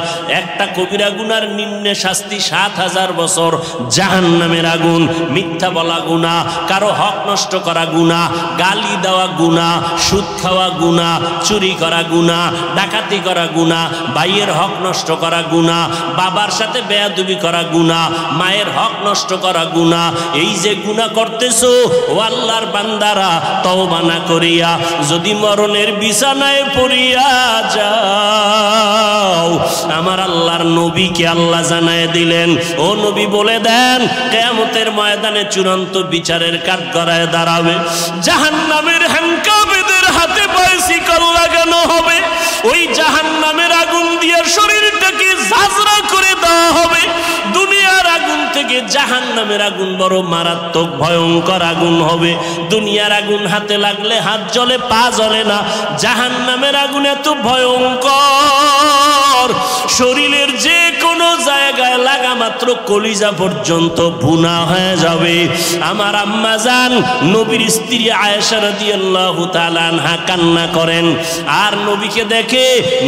একটা কবিরা গুনার নিম্নে শাস্তি ৭,০০০ বছর জাহান্নামের আগুন। মিথ্যা বলা গুনাহ, কারো হক নষ্ট করা গুনাহ, গালি দেওয়া গুনাহ, সুদ খাওয়া গুনাহ, চুরি করা গুনাহ, ডাকাতি করা গুনাহ, ভাইয়ের হক নষ্ট করা গুনাহ, বাবার সাথে বেয়াদবি করা গুনাহ, মায়ের হক নষ্ট করা গুনাহ। এই যে গুনাহ করতেছো ও আল্লাহর বান্দারা, তওবা না করিয়া যদি মরণের বিছানায় পড়িয়া যাও, আমার আল্লাহর নবীকে আল্লাহ জানায় দিলেন, ও নবী বলে দেন কিয়ামতের ময়দানে চূড়ান্ত বিচারের কাঠগড়ায় দাঁড়াবে, জাহান্নামের হ্যান্ডকাফেদের হাতে পায়ে শিকল লাগানো দেওয়া হবে, ওই জাহান্নামের আগুন দিয়ে শরীরটাকে ঝাঁঝরা করে দেওয়া হবে। দুনিয়ার আগুন থেকে জাহান্নামের আগুন বড় মারাত্মক ভয়ঙ্কর আগুন হবে। দুনিয়ার আগুন হাতে লাগলে হাত জ্বলে, পা জ্বলে না। জাহান্নামের আগুন এত ভয়ঙ্কর, শরীরের যে কোনো জায়গায় লাগা মাত্র কলিজা পর্যন্ত ভুনা হয়ে যাবে। আমার আম্মা জান নবীর স্ত্রী আয়েশা রাদিয়াল্লাহু তাআলা আনহা কান্না করেন, আর নবীকে দেখে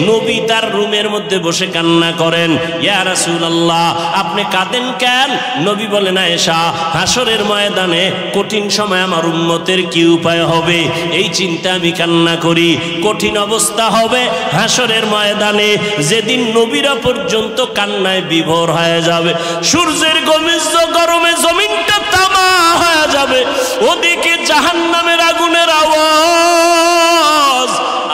নবী তার রুমের মধ্যে বসে কান্না করেন। ইয়া রাসূলুল্লাহ, আপনি কাঁদেন কেন? নবী বলেন, আয়েশা, হাসরের ময়দানে কঠিন সময় আমার উম্মতের কি উপায় হবে, এই চিন্তা আমি কান্না করি। কঠিন অবস্থা হবে হাসরের ময়দানে, যেদিন নবীরা পর্যন্ত কান্নায় বিভোর হয়ে যাবে। সূর্যের গরমে জমিনটা তামা হয়ে যাবে, ওদিকে জাহান্নামের আগুনের আওয়াজ,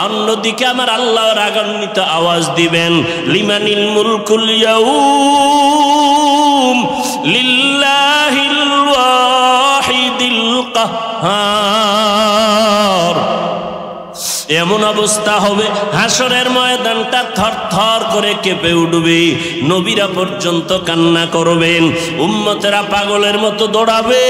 অন্যদিকে আমার আল্লাহ রাগান্বিত আওয়াজ দিবেন, লিমানিল মুলকুল ইয়াউম লিল্লাহিল ওয়াহিদিল কাহ্হার। এমন অবস্থা হবে হাসরের ময়দানটা থরথর করে কেঁপে উঠবে, নবীরা পর্যন্ত কান্না করবেন, উম্মতেরা পাগলের মতো দৌড়াবে।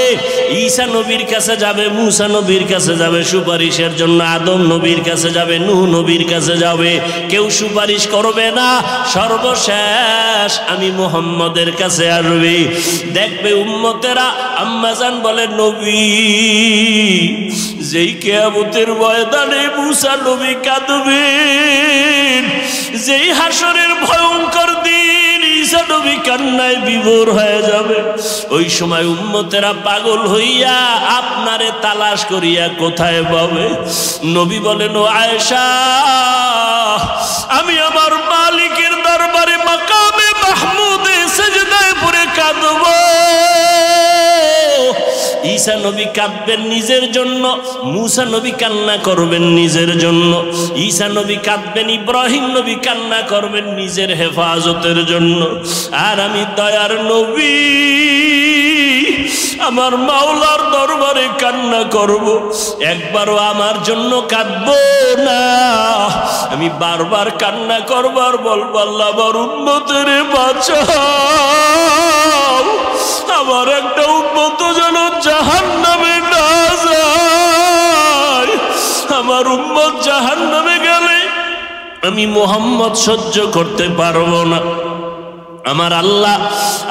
ঈসা নবীর কাছে যাবে, মুসা নবীর কাছে যাবে সুপারিশের জন্য, আদম নবীর কাছে যাবে, নূহ নবীর কাছে যাবে, কেউ সুপারিশ করবে না। সর্বশেষ আমি মুহাম্মদের কাছে আসবে, দেখবে উম্মতেরা। আম্মাজান বলে, নবী, যেই কিয়ামতের ময়দানে মুসা নবী কাঁদবেন, যেই হাসরের ভয়ঙ্কর দিন ঈসা নবী কান্নায় বিভোর হয়ে যাবে, ওই সময় উম্মতেরা পাগল হইয়া আপনারে তালাশ করিয়া কোথায় পাবে? নবী বলেন, ও আয়েশা, আমি আমার মালিকের দরবারে মাকামে মাহমুদে সিজদায় পড়ে কাঁদব। ঈসা নবী কাঁদবেন নিজের জন্য, মুসা নবী কান্না করবেন নিজের জন্য, ঈসা নবী কাঁদবেন, ইব্রাহিম নবী কান্না করবেন নিজের হেফাজতের জন্য। আর আমি দয়ার নবী আমার মাওলার দরবারে কান্না করব, একবারও আমার জন্য কাঁদবো না। আমি বারবার কান্না করবার বলবো, আল্লাহ আমার উম্মতের বাঁচাও, আমার একটা উম্মত যেন জাহান্নামে না যায়। আমার উম্মত জাহান্নামে গেলে আমি মুহাম্মদ সহ্য করতে পারবো না। আমার আল্লাহ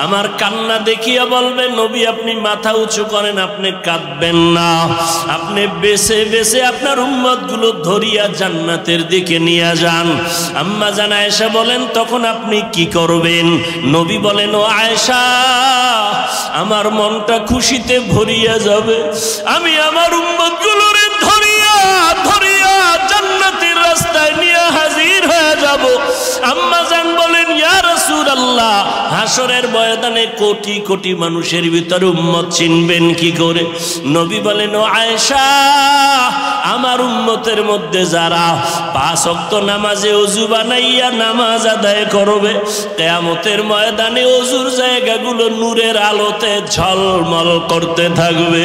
আমার কান্না দেখিয়া বলবে, নবী আপনি মাথা উঁচু করেন, আপনি কাঁদবেন না, আপনি বেছে বেছে আপনার উম্মত গুলো ধরিয়া জান্নাতের দিকে নিয়ে যান। আম্মা জান আয়েশা বলেন, তখন আপনি কি করবেন? নবী বলেন, ও আয়েশা, আমার মনটা খুশিতে ভরিয়া যাবে, আমি আমার উম্মত গুলোরে ধরিয়া ধরিয়া জান্নাতের রাস্তায় নিয়ে হাজির হয়ে যাব। আম্মা জান বলেন, ইয়া রাসূলুল্লাহ, হাসরের ময়দানে কোটি কোটি মানুষের ভিতরে উম্মত চিনবেন কি করে? নবী বলেন, ও আয়েশা, আমার উম্মতের মধ্যে যারা 5 ওয়াক্ত নামাজে ওযু বানাইয়া নামাজ আদায় করবে, কিয়ামতের ময়দানে ওযুর জায়গাগুলো নূরের আলোতে ঝলমল করতে থাকবে।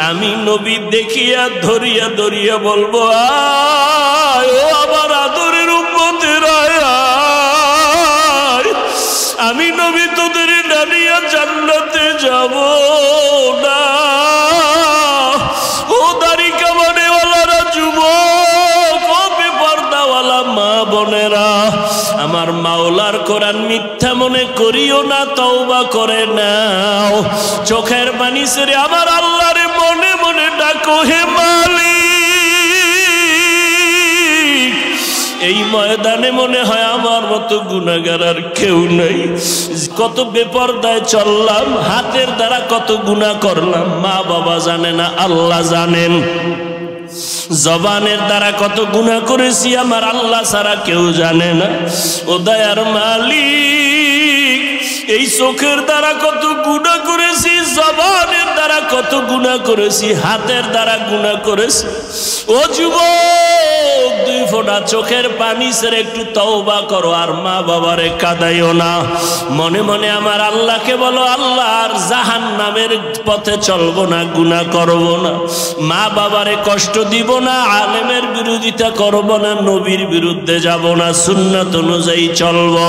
আমি নবী দেখিয়া ধরিয়া ধরিয়া বলবো, আয় ও আমার আদরের উম্মতের আয়, আমি নবী তোদের ডানিয়া জান্নাতে যাব না। ও দাড়ি কামানেওয়ালারা, যুবক, ও বেপরদাওয়ালা মা বোনেরা, আমার মাওলার কোরআন মিথ্যা মনে করিও না, তওবা করে নাও। চোখের পানি ছেড়ে আমার আল্লাহরে মনে মনে ডাকো, হে মালিক। এই ময়দানে মনে হয় আমার মতো গুনাহগার আর কেউ নাই। কত বেপরদায় চললাম, হাতের দ্বারা কত গুনাহ করলাম, মা বাবা জানে না, আল্লাহ জানেন। জবানের দ্বারা কত গুনাহ করেছি, আমার আল্লাহ ছাড়া কেউ জানে না। ও দয়ার মালিক, এই চোখের দ্বারা কত গুনাহ করেছি, জবানের দ্বারা কত গুনাহ করেছি, হাতের দ্বারা গুনাহ করেছি। ও যুবক, 2 ফোঁটা চোখের পানি ছেড়ে একটু তওবা করো, আর মা বাবারে কাঁদাইও না। মনে মনে আমার আল্লাহকে বলো, আল্লাহ আর জাহান্নামের পথে চলবো না, গুনাহ করব না, মা বাবারে কষ্ট দিব না, আলেমের বিরোধিতা করব না, নবীর বিরুদ্ধে যাব না, সুন্নাত অনুযায়ী চলবো,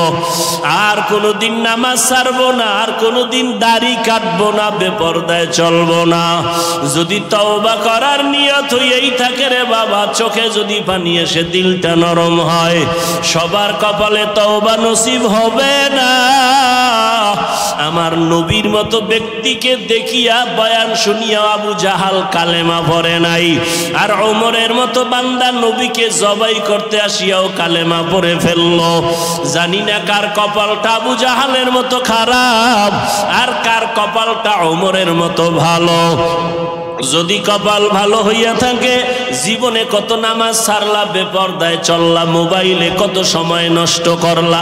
আর কোনোদিন নামাজ ছাড়বো না, আর কোনোদিন দাড়ি কাটবো না, বেপরদায় চলবো না। যদি তওবা করার নিয়ত হয়েই থাকে রে বাবা, চোখে যদি পানি এসে দিলটা নরম হয়, সবার কপালে তওবা নসিব হবে না। আমার নবীর মতো ব্যক্তিকে দেখিয়া বয়ান শুনিয়া আবু জাহাল কালেমা পড়ে নাই, আর ওমরের মতো বান্দা নবীকে জবাই করতে আসিয়াও কালেমা পড়ে ফেললো। জানি না কার কপালটা আবু জাহালের মতো খারাপ, আর কার কপালটা ওমরের মতো ভালো। যদি কপাল ভালো হইয়া থাকে, জীবনে কত নামাজ ছাড়লা, বেপরদায় চললা, মোবাইলে কত সময় নষ্ট করলা।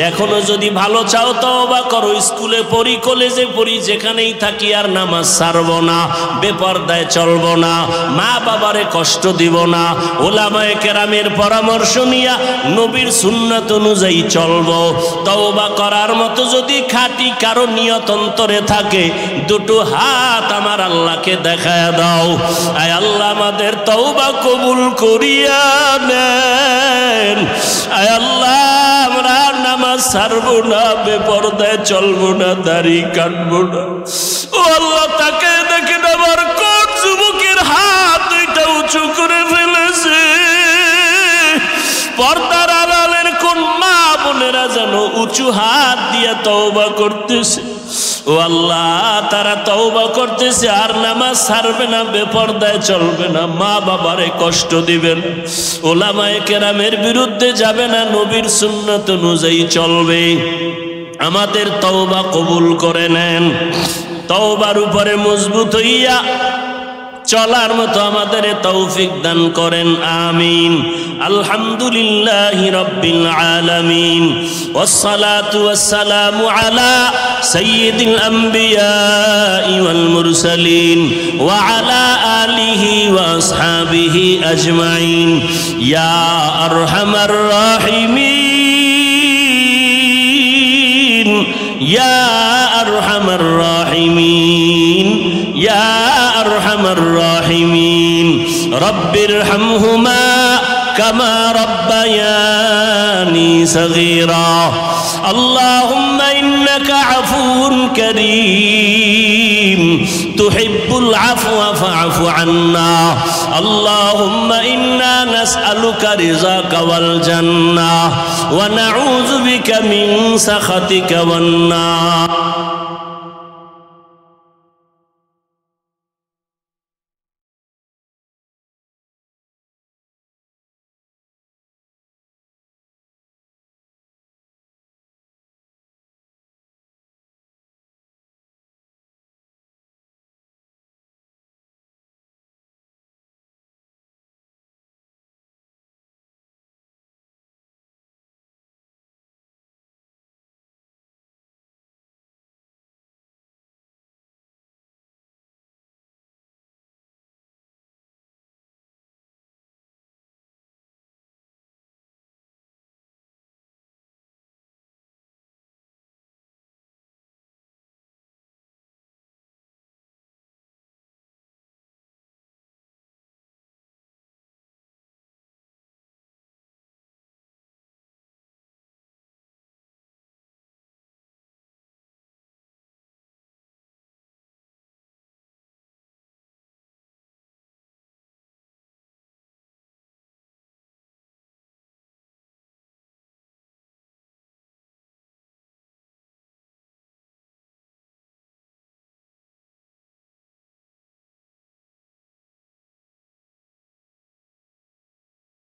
এখনো যদি ভালো চাও তওবা করো, স্কুলে পড়ি, কলেজে পড়ি, যেখানেই থাকি আর নামাজ ছাড়বো না, বেপরদায় চলবো না, মা বাবারে কষ্ট দিব না, ওলামায়ে কেরামের পরামর্শ নিয়া নবীর সুন্নাত অনুযায়ী চলবো। তওবা করার মতো যদি খাঁটি কারো নিয়ত অন্তরে থাকে, দুটো হাত আমার আল্লাহকে দেখা দাও। আয় আল্লাহ, আমাদের তওবা কবুল করিয়া নেন। আয় আল্লাহ, আমরা নামাজ ছাড়বো না, বেপরদায় চলবো না, দাড়ি কাটবো না। ও আল্লাহ, তাকে দেখেন আমার কোন যুবকের হাত দুইটা উঁচু করে ফেলেছে, পর্দার আড়ালের কোন মা বোনেরা যেন উঁচু হাত দিয়ে তওবা করতেছে। ও আল্লাহ, তারা তওবা করতেছে আর নামাজ ছাড়বে না, বেপরদায় চলবে না, মা বাবারে কষ্ট দিবেন, ওলামায়ে কেরামের বিরুদ্ধে যাবে না, নবীর সুন্নাত অনুযায়ী চলবে। আমাদের তওবা কবুল করে নেন। তওবার উপরে মজবুত হইয়া চলার মতো আমাদের তৌফিক দান করেন, আমিন। আলহামদুলিল্লাহি রাব্বিল আলামিন, ওয়াসসালাতু ওয়াসসালামু আলা সাইয়্যিদিল আমবিয়াই ওয়াল মুরসালিন ওয়া আলা আলিহি ওয়া আসহাবিহি আজমাইন। ইয়া আরহামার রাহিমিন, ইয়া আরহামার রাহিমিন, ইয়া আরহামার রাহিমিন। রব্বিরহামহুমা কামা রব্বায়ানি সগীরা। আল্লাহুম্মা ইন্নাকা আফুউন কারীম, তুহিব্বুল আফওয়া ফা'ফু আন্না। আল্লাহুম্মা ইন্না নাসআলুকা রিযাকা ওয়াল জান্নাহ ওয়া নাউযু বিকা মিন সাখাতিকা ওয়ান নার।